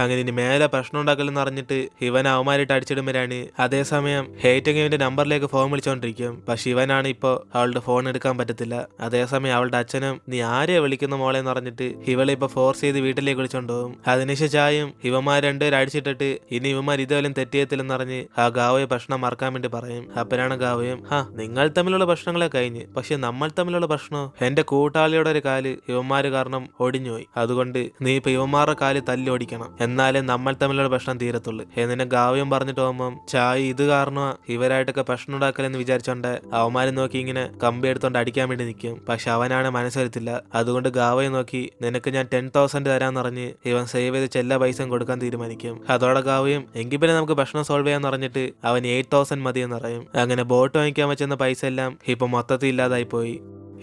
അങ്ങനെ ഇനി മേലെ പ്രശ്നം ഉണ്ടാക്കലെന്ന് അറിഞ്ഞിട്ട് ഇവൻ അവന്മാരിട്ട് അടിച്ചിടുമ്പോഴാണ് അതേസമയം ഹേറ്റങ് ഇവന്റെ നമ്പറിലേക്ക് ഫോൺ വിളിച്ചോണ്ടിരിക്കും. പക്ഷെ ഇവനാണ് ഇപ്പോ അവളുടെ ഫോൺ എടുക്കാൻ പറ്റത്തില്ല. അതേസമയം അവളുടെ അച്ഛനും നീ ആരെയാ വിളിക്കുന്ന മോളെ എന്ന് പറഞ്ഞിട്ട് ഇവളെ ഇപ്പൊ ഫോഴ്സ് ചെയ്ത് വീട്ടിലേക്ക് വിളിച്ചോണ്ടുപോകും. അതിനുശേഷം ചായും ഇവന്മാർ രണ്ടുപേരും അടിച്ചിട്ടിട്ട് ഇനി ഇവന്മാർ ഇതുപോലും തെറ്റിയത്തില്ലെന്ന് പറഞ്ഞ് ആ ഗാവയെ പ്രശ്നം മറക്കാൻ വേണ്ടി പറയും. അപ്പനാണ് ഗാവയും നിങ്ങൾ തമ്മിലുള്ള പ്രശ്നങ്ങളെ കഴിഞ്ഞ്, പക്ഷെ നമ്മൾ തമ്മിലുള്ള പ്രശ്നമോ എന്റെ കൂട്ടാളിയുടെ ഒരു കാല് ഇവന്മാര് കാരണം ഒടിഞ്ഞുപോയി. അതുകൊണ്ട് നീ ഇപ്പൊ ഇവന്മാരുടെ കാല് തല്ലി ഓടിക്കണം, എന്നാലേ നമ്മൾ തമ്മിലുള്ള പ്രശ്നം തീരത്തുള്ളൂ എന്നിനെ ഗാവയും പറഞ്ഞിട്ട് പോകുമ്പം ചായ ഇത് കാരണം ഇവരായിട്ടൊക്കെ പ്രശ്നം ഉണ്ടാക്കലെന്ന് വിചാരിച്ചോണ്ട് അവന്മാരെ നോക്കി ഇങ്ങനെ കമ്പി എടുത്തോണ്ട് അടിക്കാൻ വേണ്ടി നിൽക്കും. പക്ഷെ അവനാണ് മനസ്സരുത്തില്ല. അതുകൊണ്ട് ഗാവയെ നോക്കി നിനക്ക് ഞാൻ 10,000 തരാന്ന് പറഞ്ഞ് ഇവൻ സേവ് ചെയ്ത് എല്ലാ പൈസയും കൊടുക്കാൻ തീരുമാനിക്കും. അതോടെ ഗാവയും എങ്കിൽ പിന്നെ നമുക്ക് പ്രശ്നം സോൾവ് ചെയ്യാന്ന് പറഞ്ഞിട്ട് അവൻ 8,000 മതി എന്ന് പറയും. അങ്ങനെ ബോട്ട് വാങ്ങിക്കാൻ വെച്ചെന്ന പൈസ എല്ലാം ഇപ്പൊ മൊത്തത്തിൽ ഇല്ലാതായി പോയി.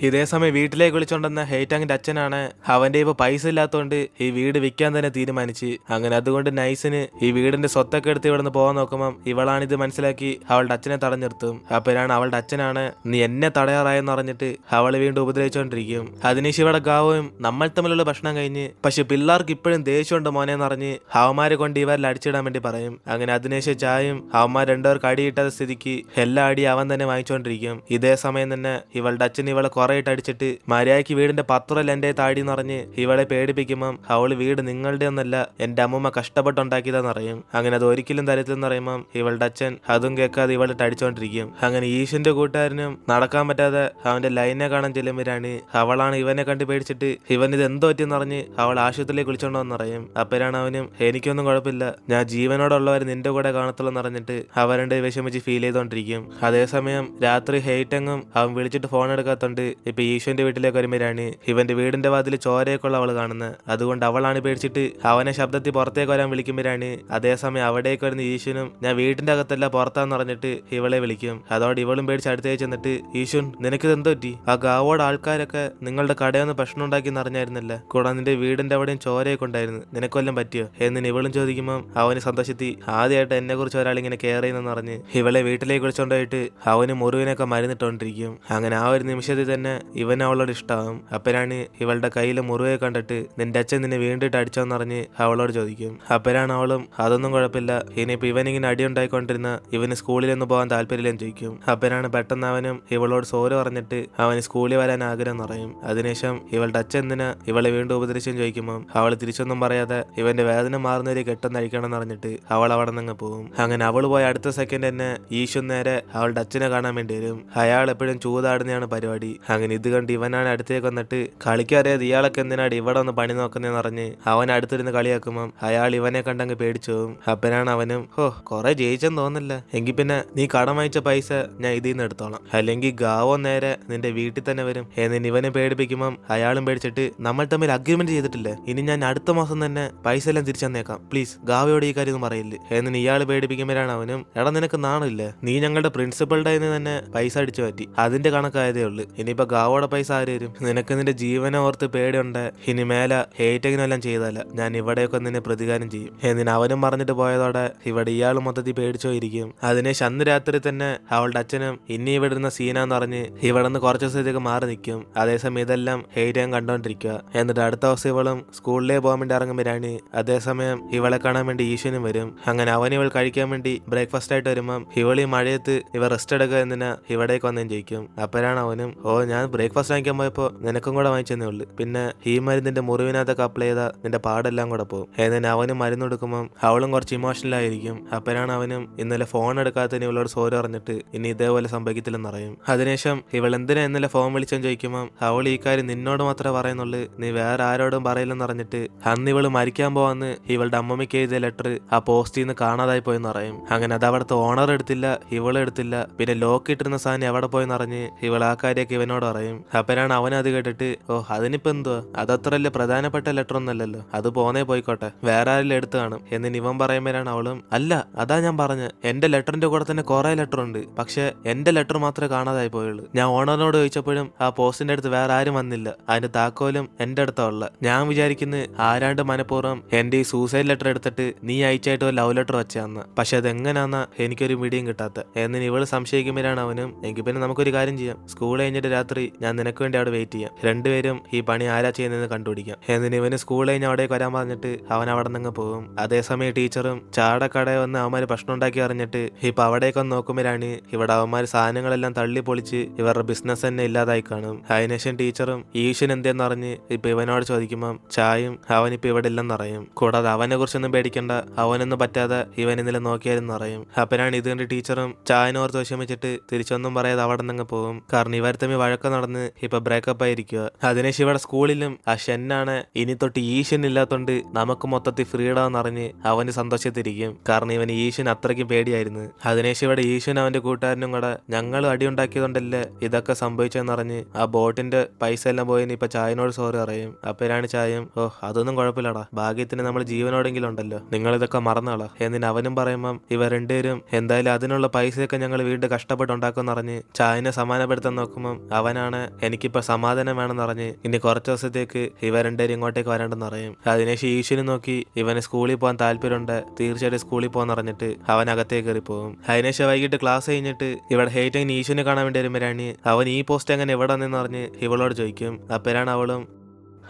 ഇതേസമയം വീട്ടിലേക്ക് വിളിച്ചോണ്ടെന്ന ഹേറ്റാങ്ങിന്റെ അച്ഛനാണ് അവന്റെ ഇപ്പൊ പൈസ ഇല്ലാത്തോണ്ട് ഈ വീട് വിൽക്കാൻ തന്നെ തീരുമാനിച്ച്. അങ്ങനെ അതുകൊണ്ട് നൈസിന് ഈ വീടിന്റെ സ്വത്തൊക്കെ എടുത്ത് ഇവിടെ നിന്ന് പോകാൻ നോക്കുമ്പോൾ ഇവളാണിത് മനസ്സിലാക്കി അവളുടെ അച്ഛനെ തടഞ്ഞിർത്തും. അപ്പോഴാണ് അവളുടെ അച്ഛനാണ് നീ എന്നെ തടയാറായെന്ന് പറഞ്ഞിട്ട് അവളെ വീണ്ടും ഉപദ്രവിച്ചോണ്ടിരിക്കും. അതിനുശേഷം ഇവിടെ ഗാവും നമ്മൾ തമ്മിലുള്ള ഭക്ഷണം കഴിഞ്ഞ് പക്ഷെ പിള്ളേർക്ക് ഇപ്പോഴും ദേഷ്യമുണ്ട് മോനെന്ന് പറഞ്ഞ് അവന്മാരെ കൊണ്ട് ഇവരിൽ അടിച്ചിടാൻ വേണ്ടി പറയും. അങ്ങനെ അതിനുശേഷം ചായും അവന്മാർ രണ്ടുപേർക്ക് അടിയിട്ട സ്ഥിതിക്ക് എല്ലാ അടി അവൻ തന്നെ വാങ്ങിച്ചോണ്ടിരിക്കും. ഇതേ സമയം തന്നെ ഇവളുടെ അച്ഛൻ ഇവളെ കുറേയിട്ട് അടിച്ചിട്ട് മര്യാദയ്ക്ക് വീടിന്റെ പത്രൽ എന്റെ താടി നിറഞ്ഞ് ഇവളെ പേടിപ്പിക്കുമ്പം അവള് വീട് നിങ്ങളുടെ ഒന്നല്ല എന്റെ അമ്മൂമ്മ കഷ്ടപ്പെട്ടുണ്ടാക്കിയതെന്ന് അറിയും. അങ്ങനെ അത് ഒരിക്കലും തരത്തിലെന്ന് പറയുമ്പം ഇവളുടെ അച്ഛൻ അതും കേൾക്കാതെ ഇവളിട്ട് അടിച്ചോണ്ടിരിക്കും. അങ്ങനെ ഈശന്റെ കൂട്ടുകാരനും നടക്കാൻ പറ്റാതെ അവന്റെ ലൈനെ കാണാൻ ചെല്ലുമ്പോഴാണ് അവളാണ് ഇവനെ കണ്ട് പേടിച്ചിട്ട് ഇവൻ ഇത് എന്തോ പറ്റിയെന്ന് പറഞ്ഞ് അവൾ ആശുപത്രിയിലേക്ക് വിളിച്ചോണ്ടോന്ന് അറിയും. അപ്പോഴാണ് അവനും എനിക്കൊന്നും കുഴപ്പമില്ല, ഞാൻ ജീവനോടുള്ളവർ നിന്റെ കൂടെ കാണത്തുള്ളൂ എന്ന് പറഞ്ഞിട്ട് അവരുടെ വിഷമിച്ച് ഫീൽ ചെയ്തോണ്ടിരിക്കും. അതേസമയം രാത്രി ഹെയ്റ്റങ്ങും അവൻ വിളിച്ചിട്ട് ഫോൺ എടുക്കാത്തോണ്ട് ഇപ്പൊ ഈശോന്റെ വീട്ടിലേക്ക് വരുമ്പോഴാണ് ഇവന്റെ വീടിന്റെ വാതിൽ ചോരയൊക്കെയുള്ള അവള് കാണുന്നത്. അതുകൊണ്ട് അവളാണ് പേടിച്ചിട്ട് അവനെ ശബ്ദത്തിൽ പുറത്തേക്ക് വരാൻ വിളിക്കുമ്പോഴാണ് അതേസമയം അവിടേക്ക് വരുന്ന ഈശോനും ഞാൻ വീടിന്റെ അകത്തല്ല പുറത്താന്ന് പറഞ്ഞിട്ട് ഇവളെ വിളിക്കും. അതോടെ ഇവളും പേടിച്ച് അടുത്തേക്ക് ചെന്നിട്ട് ഈശോൻ നിനക്കിത് എന്തോ പറ്റി, ആ ഗാവോട് ആൾക്കാരൊക്കെ നിങ്ങളുടെ കടയൊന്ന് പ്രശ്നം ഉണ്ടാക്കി അറിഞ്ഞായിരുന്നല്ല, കൂടാതെ നിന്റെ വീടിന്റെ അവിടെയും ചോരയൊക്കെ ഉണ്ടായിരുന്നു, നിനക്കൊല്ലം പറ്റിയോ എന്നിന് ഇവളും ചോദിക്കുമ്പോൾ അവന് സന്തോഷത്തി ആദ്യമായിട്ട് എന്നെ കുറിച്ച് ഒരാൾ ഇങ്ങനെ കെയർ ചെയ്യുന്നെന്ന് പറഞ്ഞ് ഇവളെ വീട്ടിലേക്ക് വിളിച്ചോണ്ടായിട്ട് അവന് മുറിവിനൊക്കെ മരുന്നിട്ടോണ്ടിരിക്കും. അങ്ങനെ ആ ഒരു നിമിഷത്തിൽ തന്നെ ഇവൻ അവളോട് ഇഷ്ടമാകും. അപ്പരാണ് ഇവളുടെ കയ്യിൽ മുറിവെ കണ്ടിട്ട് നിന്റെ അച്ഛൻ നിന്നെ വീണ്ടിട്ട് അടിച്ചോന്നറിഞ്ഞ് അവളോട് ചോദിക്കും. അപ്പരാണ് അവളും അതൊന്നും കുഴപ്പമില്ല, ഇനിയിപ്പോ ഇവനിങ്ങനെ അടിയുണ്ടായിക്കൊണ്ടിരുന്ന ഇവന് സ്കൂളിലൊന്നും പോകാൻ താല്പര്യമില്ലെന്ന് ചോദിക്കും. അപ്പരാണ് പെട്ടെന്ന് അവനും ഇവളോട് സോറി പറഞ്ഞിട്ട് അവന് സ്കൂളിൽ വരാൻ ആഗ്രഹം പറയും. അതിനുശേഷം ഇവളുടെ അച്ഛൻ എന്തിനാ ഇവളെ വീണ്ടും ഉപദ്രവിച്ചെന്ന് ചോദിക്കുമ്പോൾ അവൾ തിരിച്ചൊന്നും പറയാതെ ഇവന്റെ വേദന മാറുന്നവരെ കെട്ടെന്ന് അഴിക്കണം പറഞ്ഞിട്ട് അവൾ അവിടെ നിന്ന് പോകും. അങ്ങനെ അവൾ പോയ അടുത്ത സെക്കൻഡ് തന്നെ ഈശോ നേരെ അവളുടെ അച്ഛനെ കാണാൻ വേണ്ടി വരും. അയാൾ എപ്പോഴും ചൂതാടുന്നതാണ് പരിപാടി. അങ്ങനെ ഇത് കണ്ട് ഇവനാണ് അടുത്തേക്ക് വന്നിട്ട് കളിക്കറിയാതെ ഇയാളൊക്കെ എന്തിനാണ് ഇവിടെ ഒന്ന് പണി നോക്കുന്നതെന്ന് പറഞ്ഞ് അവൻ അടുത്തിരുന്ന് കളിയാക്കുമ്പം അയാൾ ഇവനെ കണ്ടങ്ങ് പേടിച്ചു പോകും. അപ്പനാണ് അവനും കുറെ ജയിച്ചെന്ന് തോന്നില്ല, എങ്കിൽ പിന്നെ നീ കടം വാങ്ങിച്ച പൈസ ഞാൻ ഇതിൽ നിന്ന് എടുത്തോളാം, അല്ലെങ്കിൽ ഗാവോ നേരെ നിന്റെ വീട്ടിൽ തന്നെ വരും എന്നിന് ഇവനെ പേടിപ്പിക്കുമ്പം അയാളും പേടിച്ചിട്ട് നമ്മൾ തമ്മിൽ അഗ്രിമെന്റ് ചെയ്തിട്ടില്ലേ, ഇനി ഞാൻ അടുത്ത മാസം തന്നെ പൈസ എല്ലാം തിരിച്ചു തന്നേക്കാം, പ്ലീസ് ഗാവയോട് ഈ കാര്യം ഒന്നും പറയില്ല എന്നിന് ഇയാൾ പേടിപ്പിക്കുമ്പോഴാണ് അവനും എടാ നിനക്ക് നാണില്ല, നീ ഞങ്ങളുടെ പ്രിൻസിപ്പളുടെ തന്നെ പൈസ അടിച്ചു മാറ്റി, അതിന്റെ കണക്കായതേ ഉള്ളൂ, ഇനിയിപ്പോ ഗാവോടെ പൈസ ആര് തരും, നിനക്ക് നിന്റെ ജീവനെ ഓർത്ത് പേടിയുണ്ട്, ഇനി മേലെ ഹേറ്റങ്ങിനെല്ലാം ചെയ്തല്ല ഞാൻ ഇവിടെയൊക്കെ നിന്നെ പ്രതികാരം ചെയ്യും എന്നിന് അവനും പറഞ്ഞിട്ട് പോയതോടെ ഇവിടെ ഇയാൾ മൊത്തത്തിൽ പേടിച്ചോയിരിക്കും. അതിനെ അന്ന് രാത്രി തന്നെ അവളുടെ അച്ഛനും ഇനി ഇവിടെ ഇരുന്ന സീനാന്ന് പറഞ്ഞ് ഇവിടെ നിന്ന് കുറച്ച് ദിവസത്തേക്ക് മാറി നിൽക്കും. അതേസമയം ഇതെല്ലാം ഹേറ്റൻ കണ്ടോണ്ടിരിക്കുക. എന്നിട്ട് അടുത്ത ദിവസം ഇവളും സ്കൂളിലേക്ക് പോകാൻ വേണ്ടി ഇറങ്ങുമ്പോഴാണ് അതേസമയം ഇവളെ കാണാൻ വേണ്ടി ഈശ്വനും വരും. അങ്ങനെ അവൻ ഇവൾ കഴിക്കാൻ വേണ്ടി ബ്രേക്ക്ഫാസ്റ്റ് ആയിട്ട് വരുമ്പം ഇവളീ മഴയത്ത് ഇവ റെസ്റ്റ് എടുക്കുക എന്തിനാ ഇവിടേക്ക് വന്നേം ചോദിക്കും. അപ്പോഴാണ് അവനും ഞാൻ ബ്രേക്ക്ഫാസ്റ്റ് വാങ്ങിക്കാൻ പോയപ്പോ നിനക്കും കൂടെ വാങ്ങിച്ചതേ ഉള്ളു, പിന്നെ ഈ മരുന്നിന്റെ മുറിവിനകത്തൊക്കെ അപ്ലൈ ചെയ്താൽ നിന്റെ പാടെല്ലാം കൂടെ പോകും എന്നിന് അവനും മരുന്ന് കൊടുക്കുമ്പോൾ അവളും കുറച്ച് ഇമോഷണൽ ആയിരിക്കും. അപ്പോഴാണ് അവനും ഇന്നലെ ഫോൺ എടുക്കാത്തതിന് ഇവളോട് സോറി പറഞ്ഞിട്ട് ഇനി ഇതേപോലെ സംഭവിക്കത്തില്ലെന്ന് അറിയും. അതിനുശേഷം ഇവൾ എന്തിനാ ഇന്നലെ ഫോൺ വിളിച്ചെന്ന് ചോദിക്കുമ്പോൾ അവൾ ഈ കാര്യം നിന്നോട് മാത്രമേ പറയുന്നുള്ളൂ, നീ വേറെ ആരോടും പറയില്ലെന്ന് പറഞ്ഞിട്ട് അന്ന് ഇവള് മരിക്കാൻ പോവാന്ന് ഇവളുടെ അമ്മമ്മയ്ക്ക് എഴുതിയ ലെറ്റർ ആ പോസ്റ്റിൽ നിന്ന് കാണാതായി പോയെന്ന് പറയും. അങ്ങനെ അത് അവിടുത്തെ ഓണർ എടുത്തില്ല, ഇവളെടുത്തില്ല, പിന്നെ ലോക്ക് ഇട്ടിരുന്ന സാധനം എവിടെ പോയെന്ന് അറിഞ്ഞ് ഇവൾ ആ കാര്യമൊക്കെ ഇവനോട് പറയും. അപ്പോഴാണ് അവൻ അത് കേട്ടിട്ട് അതിനിപ്പോ എന്തുവാ, അതത്രല്ലേ പ്രധാനപ്പെട്ട ലെറ്റർ ഒന്നല്ലല്ലോ, അത് പോന്നേ പോയിക്കോട്ടെ, വേറെ ആരെങ്കിലും എടുത്തു കാണും എന്നിന് ഇവൻ പറയുമ്പോഴാണ് അവളും അല്ല അതാ ഞാൻ പറഞ്ഞ എന്റെ ലെറ്ററിന്റെ കൂടെ തന്നെ കുറെ ലെറ്റർ ഉണ്ട്, പക്ഷെ എന്റെ ലെറ്റർ മാത്രമേ കാണാതായി പോയുള്ളൂ, ഞാൻ ഓണറിനോട് ചോദിച്ചപ്പോഴും ആ പോസ്റ്റിന്റെ അടുത്ത് വേറെ ആരും വന്നില്ല, അതിന്റെ താക്കോലും എന്റെ അടുത്താ ഉള്ള, ഞാൻ വിചാരിക്കുന്നത് ആരാണ്ട് മനഃപൂർവ്വം എന്റെ ഈ സൂസൈഡ് ലെറ്റർ എടുത്തിട്ട് നീ അയച്ചായിട്ട് ഒരു ലവ് ലെറ്റർ വെച്ചാന്ന്, പക്ഷെ അതെങ്ങനാന്നാ എനിക്കൊരു മീഡിയം കിട്ടാത്ത എന്നിന് ഇവള് സംശയിക്കുമ്പോഴാണ് അവനും എങ്കിൽ പിന്നെ നമുക്കൊരു കാര്യം ചെയ്യാം, സ്കൂൾ കഴിഞ്ഞിട്ട് രാത്രി രാത്രി ഞാൻ നിനക്ക് വേണ്ടി അവിടെ വെയിറ്റ് ചെയ്യാം. രണ്ടുപേരും ഈ പണി ആരാ ചെയ്യുന്നതെന്ന് കണ്ടുപിടിക്കാം. എന്നിട്ട് ഇവന് സ്കൂൾ കഴിഞ്ഞ് അവിടേക്ക് വരാൻ പറഞ്ഞിട്ട് അവൻ അവിടെ നിന്ന് പോകും. അതേസമയം ടീച്ചറും ചാടക്കടയിൽ വന്ന് അവന്മാർ ഭക്ഷണം ഉണ്ടാക്കി അറിഞ്ഞിട്ട് ഇപ്പൊ അവിടേക്കൊന്ന് നോക്കുമ്പോഴാണ് ഇവിടെ അവന്മാർ സാധനങ്ങളെല്ലാം തള്ളി പൊളിച്ച് ഇവരുടെ ബിസിനസ് തന്നെ ഇല്ലാതായി കാണും. അതിനുശേഷം ടീച്ചറും ഈശ്വൻ എന്തെന്ന് അറിഞ്ഞ് ഇപ്പൊ ഇവനോട് ചോദിക്കുമ്പം ചായും അവനിപ്പോ ഇവിടെ ഇല്ലെന്നറിയും. കൂടാതെ അവനെ കുറിച്ചൊന്നും പേടിക്കണ്ട, അവനൊന്നും പറ്റാതെ ഇവൻ ഇന്നലെ നോക്കിയാലെന്ന് പറയും. അപ്പനാണ് ഇത് കണ്ട് ടീച്ചറും ചായനോർത്ത് വിഷമിച്ചിട്ട് തിരിച്ചൊന്നും പറയാതെ അവിടെ നിന്ന് പോകും. കാരണം ഇവർ തമ്മിൽ വഴക്കം നടന്ന് ഇപ്പൊ ബ്രേക്കപ്പ് ആയിരിക്കുക. അതിനുശേഷം ഇവിടെ സ്കൂളിലും ആ ഷെന്നാണ് ഇനി തൊട്ട് ഈശ്വൻ ഇല്ലാത്തോണ്ട് നമുക്ക് മൊത്തത്തിൽ ഫ്രീഡം എന്നറിഞ്ഞ് അവന് സന്തോഷത്തിരിക്കും. കാരണം ഇവന് ഈശ്വൻ അത്രയ്ക്കും പേടിയായിരുന്നു. അതിനുശേഷം ഇവിടെ ഈശ്വൻ അവന്റെ കൂട്ടുകാരനും കൂടെ ഞങ്ങൾ അടിയുണ്ടാക്കിയതുകൊണ്ടല്ലേ ഇതൊക്കെ സംഭവിച്ചെന്നറിഞ്ഞ് ആ ബോട്ടിന്റെ പൈസ എല്ലാം പോയിന് ഇപ്പൊ ചായനോട് സോറി പറയും. അപ്പനാണ് ചായം അതൊന്നും കുഴപ്പമില്ലടാ, ഭാഗ്യത്തിന് നമ്മൾ ജീവനോടെങ്കിലും ഉണ്ടല്ലോ, നിങ്ങൾ ഇതൊക്കെ മറന്നാളാ എന്നിന് അവനും പറയുമ്പം ഇവ രണ്ടുപേരും എന്തായാലും അതിനുള്ള പൈസയൊക്കെ ഞങ്ങൾ വീണ്ടും കഷ്ടപ്പെട്ടുണ്ടാക്കുമെന്ന് പറഞ്ഞ് ചായനെ സമാധാനപ്പെടുത്താൻ നോക്കുമ്പം അവനാണ് എനിക്കിപ്പോ സമാധാനം വേണമെന്ന് പറഞ്ഞ് ഇനി കുറച്ച് ദിവസത്തേക്ക് ഇവ രണ്ടുപേരും ഇങ്ങോട്ടേക്ക് വരണ്ടെന്ന് പറയും. അതിനുശേഷം ഈശ്വരൻ നോക്കി ഇവന് സ്കൂളിൽ പോകാൻ താല്പര്യമുണ്ട്, തീർച്ചയായിട്ടും സ്കൂളിൽ പോകാൻ പറഞ്ഞിട്ട് അവൻ അകത്തേക്ക് കയറി പോകും. അതിനുശേഷം വൈകിട്ട് ക്ലാസ് കഴിഞ്ഞിട്ട് ഇവിടെ ഹേറ്റങ്ങിന് ഈശ്വരനെ കാണാൻ വേണ്ടി വരുമ്പോഴാണ് അവൻ ഈ പോസ്റ്റ് എങ്ങനെ എവിടെ നിന്ന് പറഞ്ഞ് ഇവളോട് ചോദിക്കും.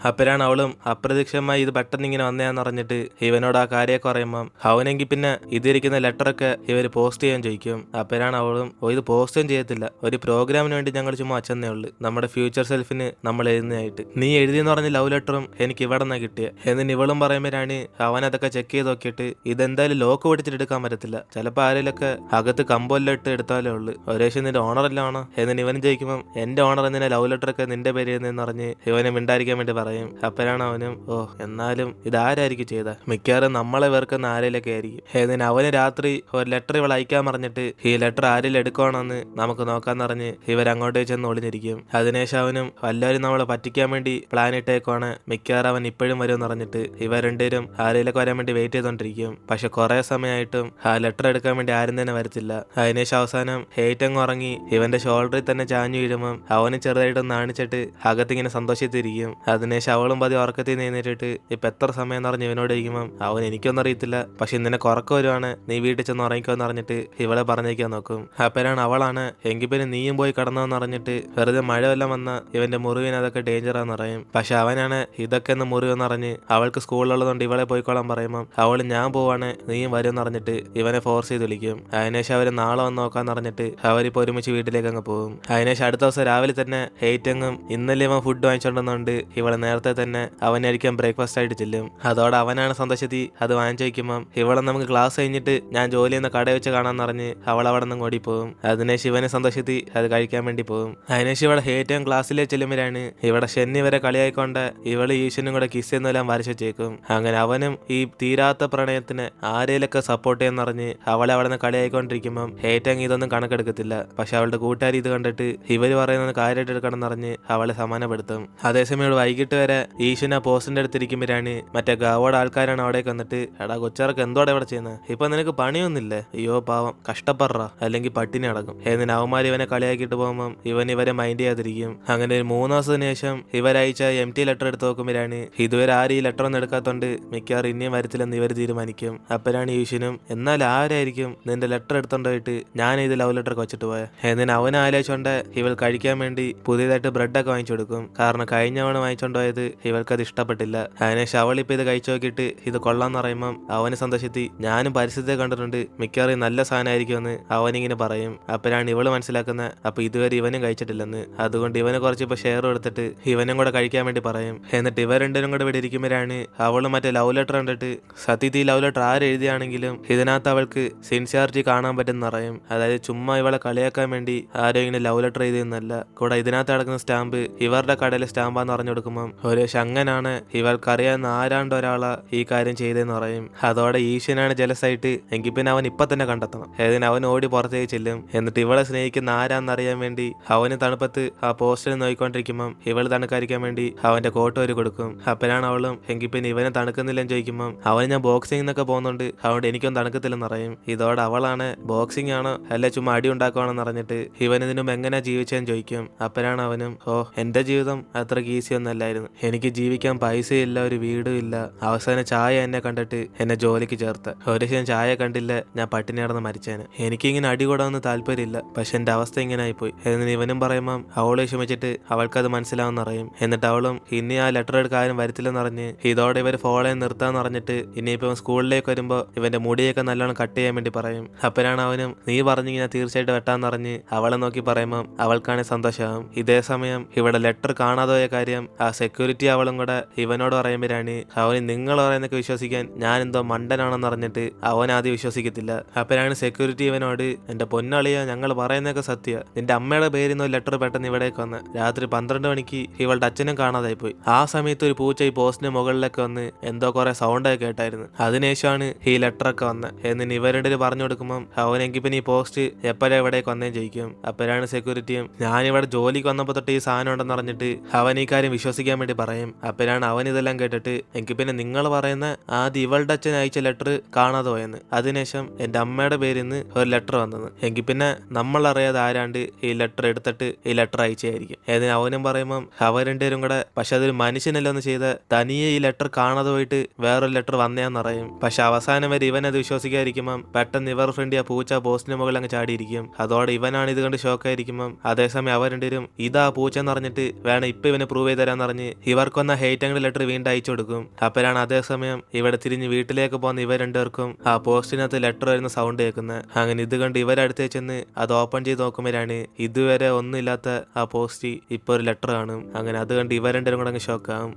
അപ്പോഴാണ് അവളും അപ്രതീക്ഷിതമായി ഇത് പെട്ടെന്ന് ഇങ്ങനെ വന്നയാന്ന് പറഞ്ഞിട്ട് ഇവനോട് ആ കാര്യമൊക്കെ പറയുമ്പം അവനെങ്കിൽ പിന്നെ ഇതിരിക്കുന്ന ലെറ്ററൊക്കെ ഇവർ പോസ്റ്റ് ചെയ്യാൻ ചോദിക്കും. അപ്പോഴാണ് അവളും ഇത് പോസ്റ്റും ചെയ്യത്തില്ല, ഒരു പ്രോഗ്രാമിന് വേണ്ടി ഞങ്ങൾ ചുമ്മാ അച്ഛന്നേ ഉള്ളു, നമ്മുടെ ഫ്യൂച്ചർ സെൽഫിന് നമ്മൾ എഴുതുന്നതായിട്ട്, നീ എഴുതിയെന്ന് പറഞ്ഞ ലവ് ലെറ്ററും എനിക്ക് ഇവിടെ നിന്നാണ് കിട്ടിയ എന്നിന് ഇവളും പറയുമ്പോഴാണ് അവൻ അതൊക്കെ ചെക്ക് ചെയ്ത് നോക്കിയിട്ട് ഇതെന്തായാലും ലോക്ക് പിടിച്ചിട്ട് എടുക്കാൻ പറ്റത്തില്ല, ചിലപ്പോൾ ആരെങ്കിലൊക്കെ അകത്ത് കമ്പെല്ലാം ഇട്ട് എടുത്താലേ ഉള്ളു, ഒരേശം നിന്റെ ഓണർ എല്ലാം ആണോ എന്നിന് ഇവൻ ചോദിക്കുമ്പം എന്റെ ഓണർ എന്തിനാ ലവ് ലെറ്ററൊക്കെ നിന്റെ പേര് എന്ന് പറഞ്ഞ് ഇവനെ മിണ്ടായിരിക്കാൻ വേണ്ടി പറയും. അപ്പോഴാണ് അവനും എന്നാലും ഇതാരായിരിക്കും ചെയ്ത, മിക്കവാറും നമ്മളെ വെറുക്കുന്ന ആരെയിലൊക്കെ ആയിരിക്കും. എന്നിന് അവന് രാത്രി ഒരു ലെറ്റർ ഇവൾ അയക്കാൻ പറഞ്ഞിട്ട് ഈ ലെറ്റർ ആരെങ്കിലും എടുക്കണമെന്ന് നമുക്ക് നോക്കാന്ന് പറഞ്ഞ് ഇവരങ്ങോട്ടേ ചെന്ന് ഒളിഞ്ഞിരിക്കും. അതിനുശേഷം അവനും എല്ലാവരും നമ്മളെ പറ്റിക്കാൻ വേണ്ടി പ്ലാൻ ഇട്ടേക്കുവാണ്, മിക്കവാറും അവൻ ഇപ്പോഴും വരുമെന്ന് പറഞ്ഞിട്ട് ഇവ രണ്ടുപേരും ആരെയിലൊക്കെ വരാൻ വേണ്ടി വെയിറ്റ് ചെയ്തോണ്ടിരിക്കും. പക്ഷെ കുറെ സമയമായിട്ടും ആ ലെറ്റർ എടുക്കാൻ വേണ്ടി ആരും തന്നെ വരത്തില്ല. അതിനുശേഷം അവസാനം ഹേറ്റങ്ങ് ഉറങ്ങി ഇവന്റെ ഷോൾഡറിൽ തന്നെ ചാഞ്ഞു വീഴുമ്പം അവന് ചെറുതായിട്ടൊന്ന് നാണിച്ചിട്ട് അകത്തിങ്ങനെ സന്തോഷത്തിരിക്കും. അതിനുശേഷം അവളും പതി ഉറക്കത്തിൽ നേരിട്ടിട്ട് ഇപ്പൊ എത്ര സമയം എന്ന് പറഞ്ഞ് ഇവനോട് ഇരിക്കുമ്പം അവൻ എനിക്കൊന്നും അറിയത്തില്ല, പക്ഷെ നിനക്ക് ഉറക്കം വരുവാണ്, നീ വീട്ടിൽ ചെന്ന് ഉറങ്ങിക്കോന്ന് പറഞ്ഞിട്ട് ഇവളെ പറഞ്ഞേക്കാൻ നോക്കും. അപ്പോഴാണ് അവളാണ് എങ്കിൽ പിന്നെ നീയും പോയി കിടന്നോന്ന് പറഞ്ഞിട്ട് വെറുതെ മഴ വല്ലം വന്ന ഇവന്റെ മുറിവിന് അതൊക്കെ ഡേഞ്ചറാന്ന് പറയും. പക്ഷെ അവനാണ് ഇതൊക്കെ എന്ന് മുറിവെന്ന് പറഞ്ഞ് അവൾക്ക് സ്കൂളിലുള്ളതുകൊണ്ട് ഇവളെ പോയിക്കോളാൻ പറയുമ്പം അവള് ഞാൻ പോവാണ് നീയും വരുമെന്ന് പറഞ്ഞിട്ട് ഇവനെ ഫോഴ്സ് ചെയ്ത് വിളിക്കും. അതിനുശേഷം അവര് നാളെ വന്ന് നോക്കാന്ന് പറഞ്ഞിട്ട് അവരിപ്പോ ഒരുമിച്ച് വീട്ടിലേക്ക് അങ്ങ് പോകും. അതിനുശേഷം അടുത്ത ദിവസം രാവിലെ തന്നെ ഹേറ്റങ്ങും ഇന്നലെ ഇവൻ ഫുഡ് വാങ്ങിച്ചോണ്ടെന്നുണ്ട് ഇവളെ നേരത്തെ തന്നെ അവനായിരിക്കും ബ്രേക്ക്ഫാസ്റ്റ് ആയിട്ട് ചെല്ലും. അതോടെ അവനാണ് സന്തോഷത്തി അത് വാങ്ങിച്ചു വയ്ക്കുമ്പം ഇവളെ നമുക്ക് ക്ലാസ് കഴിഞ്ഞിട്ട് ഞാൻ ജോലി ചെയ്യുന്ന കടയിൽ വെച്ച് കാണാന്ന് പറഞ്ഞ് അവൾ അവിടെ നിന്ന് ഓടിപ്പോകും. അതിനെ ശിവനെ സന്തോഷത്തി അത് കഴിക്കാൻ വേണ്ടി പോകും. അതിനുശേഷം ഇവിടെ ഏറ്റവും ക്ലാസ്സിലേക്ക് ചെല്ലുമ്പോഴാണ് ഇവിടെ ഷെന്നി വരെ കളിയായിക്കൊണ്ട് ഇവള് ഈശ്വനും കൂടെ കിസ് എന്നെല്ലാം വരച്ചു വെച്ചേക്കും. അങ്ങനെ അവനും ഈ തീരാത്ത പ്രണയത്തിന് ആരേലൊക്കെ സപ്പോർട്ട് ചെയ്യുന്നറിഞ്ഞ് അവളെ അവിടെ നിന്ന് കളിയായിക്കൊണ്ടിരിക്കുമ്പം ഏറ്റവും ഇതൊന്നും കണക്കെടുക്കത്തില്ല. പക്ഷെ അവളുടെ കൂട്ടുകാരി ഇത് കണ്ടിട്ട് ഇവര് പറയുന്നത് കാര്യമായിട്ട് എടുക്കണം എന്നറിഞ്ഞ് അവളെ സമാധാനപ്പെടുത്തും. അതേസമയം ഇവിടെ വൈകിട്ട് വരെ ഈശ്വന പോസ്റ്റിന്റെ അടുത്തിരിക്കുമ്പോഴാണ് മറ്റേ ഗാവോടെ ആൾക്കാരാണ് അവിടേക്ക് വന്നിട്ട് എടാ കൊച്ചർക്ക് എന്തോടെ ഇവിടെ ചെയ്യുന്നത്, ഇപ്പൊ നിനക്ക് പണിയൊന്നുമില്ലേ, അയ്യോ പാവം കഷ്ടപ്പെടറ അല്ലെങ്കിൽ പട്ടിണി അടക്കും എന്നിന് അവന്മാർ ഇവനെ കളിയാക്കിയിട്ട് പോകുമ്പം ഇവരെ മൈൻഡ് ചെയ്യാതിരിക്കും. അങ്ങനെ ഒരു 3 ദിവസത്തിന് ശേഷം ഇവരയച്ച MT ലെറ്റർ എടുത്ത് നോക്കുമ്പോഴാണ് ഇതുവരെ ആരും ഈ ലെറ്റർ ഒന്നും എടുക്കാത്തോണ്ട് മിക്കവാറും ഇനിയും വരത്തില്ലെന്ന് ഇവർ തീരുമാനിക്കും. അപ്പോഴാണ് ഈശ്വനും എന്നാൽ ആരായിരിക്കും നിന്റെ ലെറ്റർ എടുത്തോണ്ടായിട്ട് ഞാൻ ഇത് ലവ് ലെറ്റർ വെച്ചിട്ട് പോയ എന്നിന് അവൻ ആലോചിച്ചോണ്ട് ഇവൾ കഴിക്കാൻ വേണ്ടി പുതിയതായിട്ട് ബ്രെഡൊക്കെ വാങ്ങിച്ചു കൊടുക്കും. കാരണം കഴിഞ്ഞവണ് വാങ്ങിച്ചോണ്ട് പോയത് ഇവൾക്കത് ഇഷ്ടപ്പെട്ടില്ല. അതിനുശേഷം അവളിപ്പോൾ ഇത് കഴിച്ചു നോക്കിയിട്ട് ഇത് കൊള്ളാന്ന് പറയുമ്പം അവന് സന്തോഷത്തി ഞാനും പരിസ്ഥിതിയെ കണ്ടിട്ടുണ്ട്, മിക്കവാറും നല്ല സാധനമായിരിക്കുമെന്ന് അവനിങ്ങനെ പറയും. അപ്പോഴാണ് ഇവള് മനസ്സിലാക്കുന്നത് അപ്പൊ ഇതുവരെ ഇവനും കഴിച്ചിട്ടില്ലെന്ന്, അതുകൊണ്ട് ഇവനെ കുറച്ച് ഇപ്പൊ ഷെയർ എടുത്തിട്ട് ഇവനും കൂടെ കഴിക്കാൻ വേണ്ടി പറയും. എന്നിട്ട് ഇവർ രണ്ടുപേരും കൂടെ ഇവിടെ ഇരിക്കുമ്പോഴാണ് അവള് മറ്റേ ലവ് ലെറ്റർ കണ്ടിട്ട് സത്യത്തിൽ ഈ ലവ് ലെറ്റർ ആരെഴുതിയാണെങ്കിലും ഇതിനകത്ത് അവൾക്ക് സിൻസിയാരിറ്റി കാണാൻ പറ്റുന്ന പറയും. അതായത് ചുമ്മാ ഇവളെ കളിയാക്കാൻ വേണ്ടി ആരോ ഇങ്ങനെ ലവ് ലെറ്റർ എഴുതിയെന്നല്ല, കൂടെ ഇതിനകത്ത് കിടക്കുന്ന സ്റ്റാമ്പ് ഇവരുടെ കടയിലെ സ്റ്റാമ്പാന്ന് പറഞ്ഞു കൊടുക്കുമ്പം ഒരു അങ്ങനാണ് ഇവൾക്കറിയാവുന്ന ആരാണ്ട് ഒരാളാ ഈ കാര്യം ചെയ്തെന്ന് പറയും. അതോടെ ഈശ്വനാണ് ജലസായിട്ട് എങ്കിൽ പിന്നെ അവൻ ഇപ്പൊ തന്നെ കണ്ടെത്തണം. ഏതിന് അവൻ ഓടി പുറത്തേക്ക് ചെല്ലും. എന്നിട്ട് ഇവളെ സ്നേഹിക്കുന്ന ആരാന്നറിയാൻ വേണ്ടി അവന് തണുപ്പത്ത് ആ പോസ്റ്ററിൽ നോക്കിക്കൊണ്ടിരിക്കുമ്പം ഇവള് തണുക്കാതിരിക്കാൻ വേണ്ടി അവന്റെ കോട്ട് ഒരു കൊടുക്കും. അപ്പോഴാണ് അവളും എങ്കിൽ പിന്നെ ഇവനെ തണുക്കുന്നില്ലെന്ന് ചോദിക്കുമ്പം അവന് ഞാൻ ബോക്സിംഗ് എന്നൊക്കെ പോകുന്നുണ്ട് അതുകൊണ്ട് എനിക്കൊന്നും തണുക്കത്തില്ലെന്ന് പറയും. ഇതോടെ അവളാണ് ബോക്സിംഗ് ആണോ അല്ലെ ചുമ്മാ അടി ഉണ്ടാക്കുവാണെന്ന് അറിഞ്ഞിട്ട് ഇവൻ ഇതിനും എങ്ങനെ ജീവിച്ചെന്ന് ചോദിക്കും. അപ്പോഴാണ് അവനും എന്റെ ജീവിതം അത്രയ്ക്ക് ഈസി ഒന്നല്ലായിരുന്നു, അവസ്ഥയായിരുന്നു. എനിക്ക് ജീവിക്കാൻ പൈസയില്ല, ഒരു വീടും ഇല്ല. അവസാനം ചായ എന്നെ കണ്ടിട്ട് എന്നെ ജോലിക്ക് ചേർത്ത. ഒരു ദിവസം ചായ കണ്ടില്ല, ഞാൻ പട്ടിണി കിടന്ന് മരിച്ചേനെ. എനിക്കിങ്ങനെ അടികൂടാമെന്ന് താല്പര്യമില്ല, പക്ഷെ എന്റെ അവസ്ഥ ഇങ്ങനെ ആയിപ്പോയി എന്ന് ഇവനും പറയുമ്പം അവള് വിഷമിച്ചിട്ട് അവൾക്കത് മനസ്സിലാവുന്ന അറിയും. എന്നിട്ട് അവളും ഇനി ആ ലെറ്റർ എടുക്കാൻ ആരും വരത്തില്ലെന്ന് അറിഞ്ഞ് ഇതോടെ ഇവർ ഫോളോ നിർത്താന്ന് പറഞ്ഞിട്ട് ഇനിയിപ്പം സ്കൂളിലേക്ക് വരുമ്പോ ഇവന്റെ മുടിയൊക്കെ നല്ലോണം കട്ട് ചെയ്യാൻ വേണ്ടി പറയും. അപ്പോഴാണ് അവനും നീ പറഞ്ഞിങ്ങനെ തീർച്ചയായിട്ടും വെട്ടാന്ന് പറഞ്ഞ് അവളെ നോക്കി പറയുമ്പം അവൾക്കാണെങ്കിൽ സന്തോഷമാകും. ഇതേ സമയം ഇവിടെ ലെറ്റർ കാണാതെ പോയ കാര്യം ആ സെക്യൂരിറ്റി അവളും കൂടെ ഇവനോട് പറയുമ്പോഴാണ് അവന് നിങ്ങൾ പറയുന്നൊക്കെ വിശ്വസിക്കാൻ ഞാൻ എന്തോ മണ്ടനാണെന്ന് അറിഞ്ഞിട്ട് അവൻ ആദ്യം വിശ്വസിക്കത്തില്ല. അപ്പോഴാണ് സെക്യൂരിറ്റി ഇവനോട് എന്റെ പൊന്നളിയ ഞങ്ങൾ പറയുന്നതൊക്കെ സത്യ, നിന്റെ അമ്മയുടെ പേരിൽ നിന്ന് ലെറ്റർ പെട്ടെന്ന് ഇവിടേക്ക് വന്ന് രാത്രി 12 മണിക്ക് ഇവളുടെ അച്ഛനും കാണാതായി പോയി. ആ സമയത്ത് ഒരു പൂച്ച ഈ പോസ്റ്റിന് മുകളിലൊക്കെ വന്ന് എന്തോ കുറെ സൗണ്ടൊക്കെ കേട്ടായിരുന്നു. അതിനുശേഷമാണ് ഈ ലെറ്ററൊക്കെ വന്നത് എന്ന് ഇവരുടെ പറഞ്ഞു കൊടുക്കുമ്പം അവനെങ്കിൽ പിന്നെ ഈ പോസ്റ്റ് എപ്പോഴാ ഇവിടേക്ക് വന്നേം ചോദിക്കും. അപ്പോഴാണ് സെക്യൂരിറ്റിയും ഞാനിവിടെ ജോലിക്ക് വന്നപ്പോൾ തൊട്ട് ഈ സാധനം ഉണ്ടെന്ന് പറഞ്ഞിട്ട് അവൻ ഈ കാര്യം വിശ്വസിക്കാൻ വേണ്ടി പറയും. അപ്പോഴാണ് അവൻ ഇതെല്ലാം കേട്ടിട്ട് എനിക്ക് പിന്നെ നിങ്ങൾ പറയുന്ന ആദ്യം ഇവളുടെ അച്ഛൻ അയച്ച ലെറ്റർ കാണാതെ പോയെന്ന്, അതിനുശേഷം എന്റെ അമ്മയുടെ പേരിൽ നിന്ന് ഒരു ലെറ്റർ വന്നത്, എങ്കിൽ പിന്നെ നമ്മൾ അറിയാതെ ആരാണ്ട് ഈ ലെറ്റർ എടുത്തിട്ട് ഈ ലെറ്റർ അയച്ചായിരിക്കും. ഏതിന് അവനും പറയുമ്പം അവർ രണ്ടുപേരും കൂടെ പക്ഷെ അതൊരു മനുഷ്യനല്ലെന്ന് ചെയ്ത തനിയെ ഈ ലെറ്റർ കാണാതെ പോയിട്ട് വേറൊരു ലെറ്റർ വന്നേന്നറിയും. പക്ഷെ അവസാനം വരെ ഇവനത് വിശ്വസിക്കാതിരിക്കുമ്പം പെട്ടെന്ന് ഇവർ ഫ്രണ്ട് ആ പൂച്ച പോസ്റ്റിന് മുകളിൽ അങ്ങ് ചാടിയിരിക്കും. അതോടെ ഇവനാണ് ഇത് കണ്ട് ഷോക്കായിരിക്കുമ്പം അതേസമയം അവർ രണ്ടുപേരും ഇതാ പൂച്ച എന്ന് പറഞ്ഞിട്ട് വേണം ഇപ്പൊ ഇവന് പ്രൂവ് ചെയ്ത് തരാന്ന് പറഞ്ഞ് ഇവർക്കൊന്ന ഹേറ്റ് ആംഗിൾ ലെറ്റർ വീണ്ടും അയച്ചു കൊടുക്കും. അപ്പോഴാണ് അതേസമയം ഇവിടെ തിരിഞ്ഞ് വീട്ടിലേക്ക് പോകുന്ന ഇവർ രണ്ടുപേർക്കും ആ പോസ്റ്റിനകത്ത് ലെറ്റർ വരുന്ന സൗണ്ട് കേൾക്കുന്നത്. അങ്ങനെ ഇത് കണ്ട് ഇവരടുത്തേ ചെന്ന് അത് ഓപ്പൺ ചെയ്ത് നോക്കുമ്പോഴാണ് ഇതുവരെ ഒന്നുമില്ലാത്ത ആ പോസ്റ്റ് ഇപ്പൊ ഒരു ലെറ്റർ കാണും. അങ്ങനെ അത് കണ്ട് ഇവർ രണ്ടുപേരും കൂടെ അങ്ങ് ഷോക്കാവും.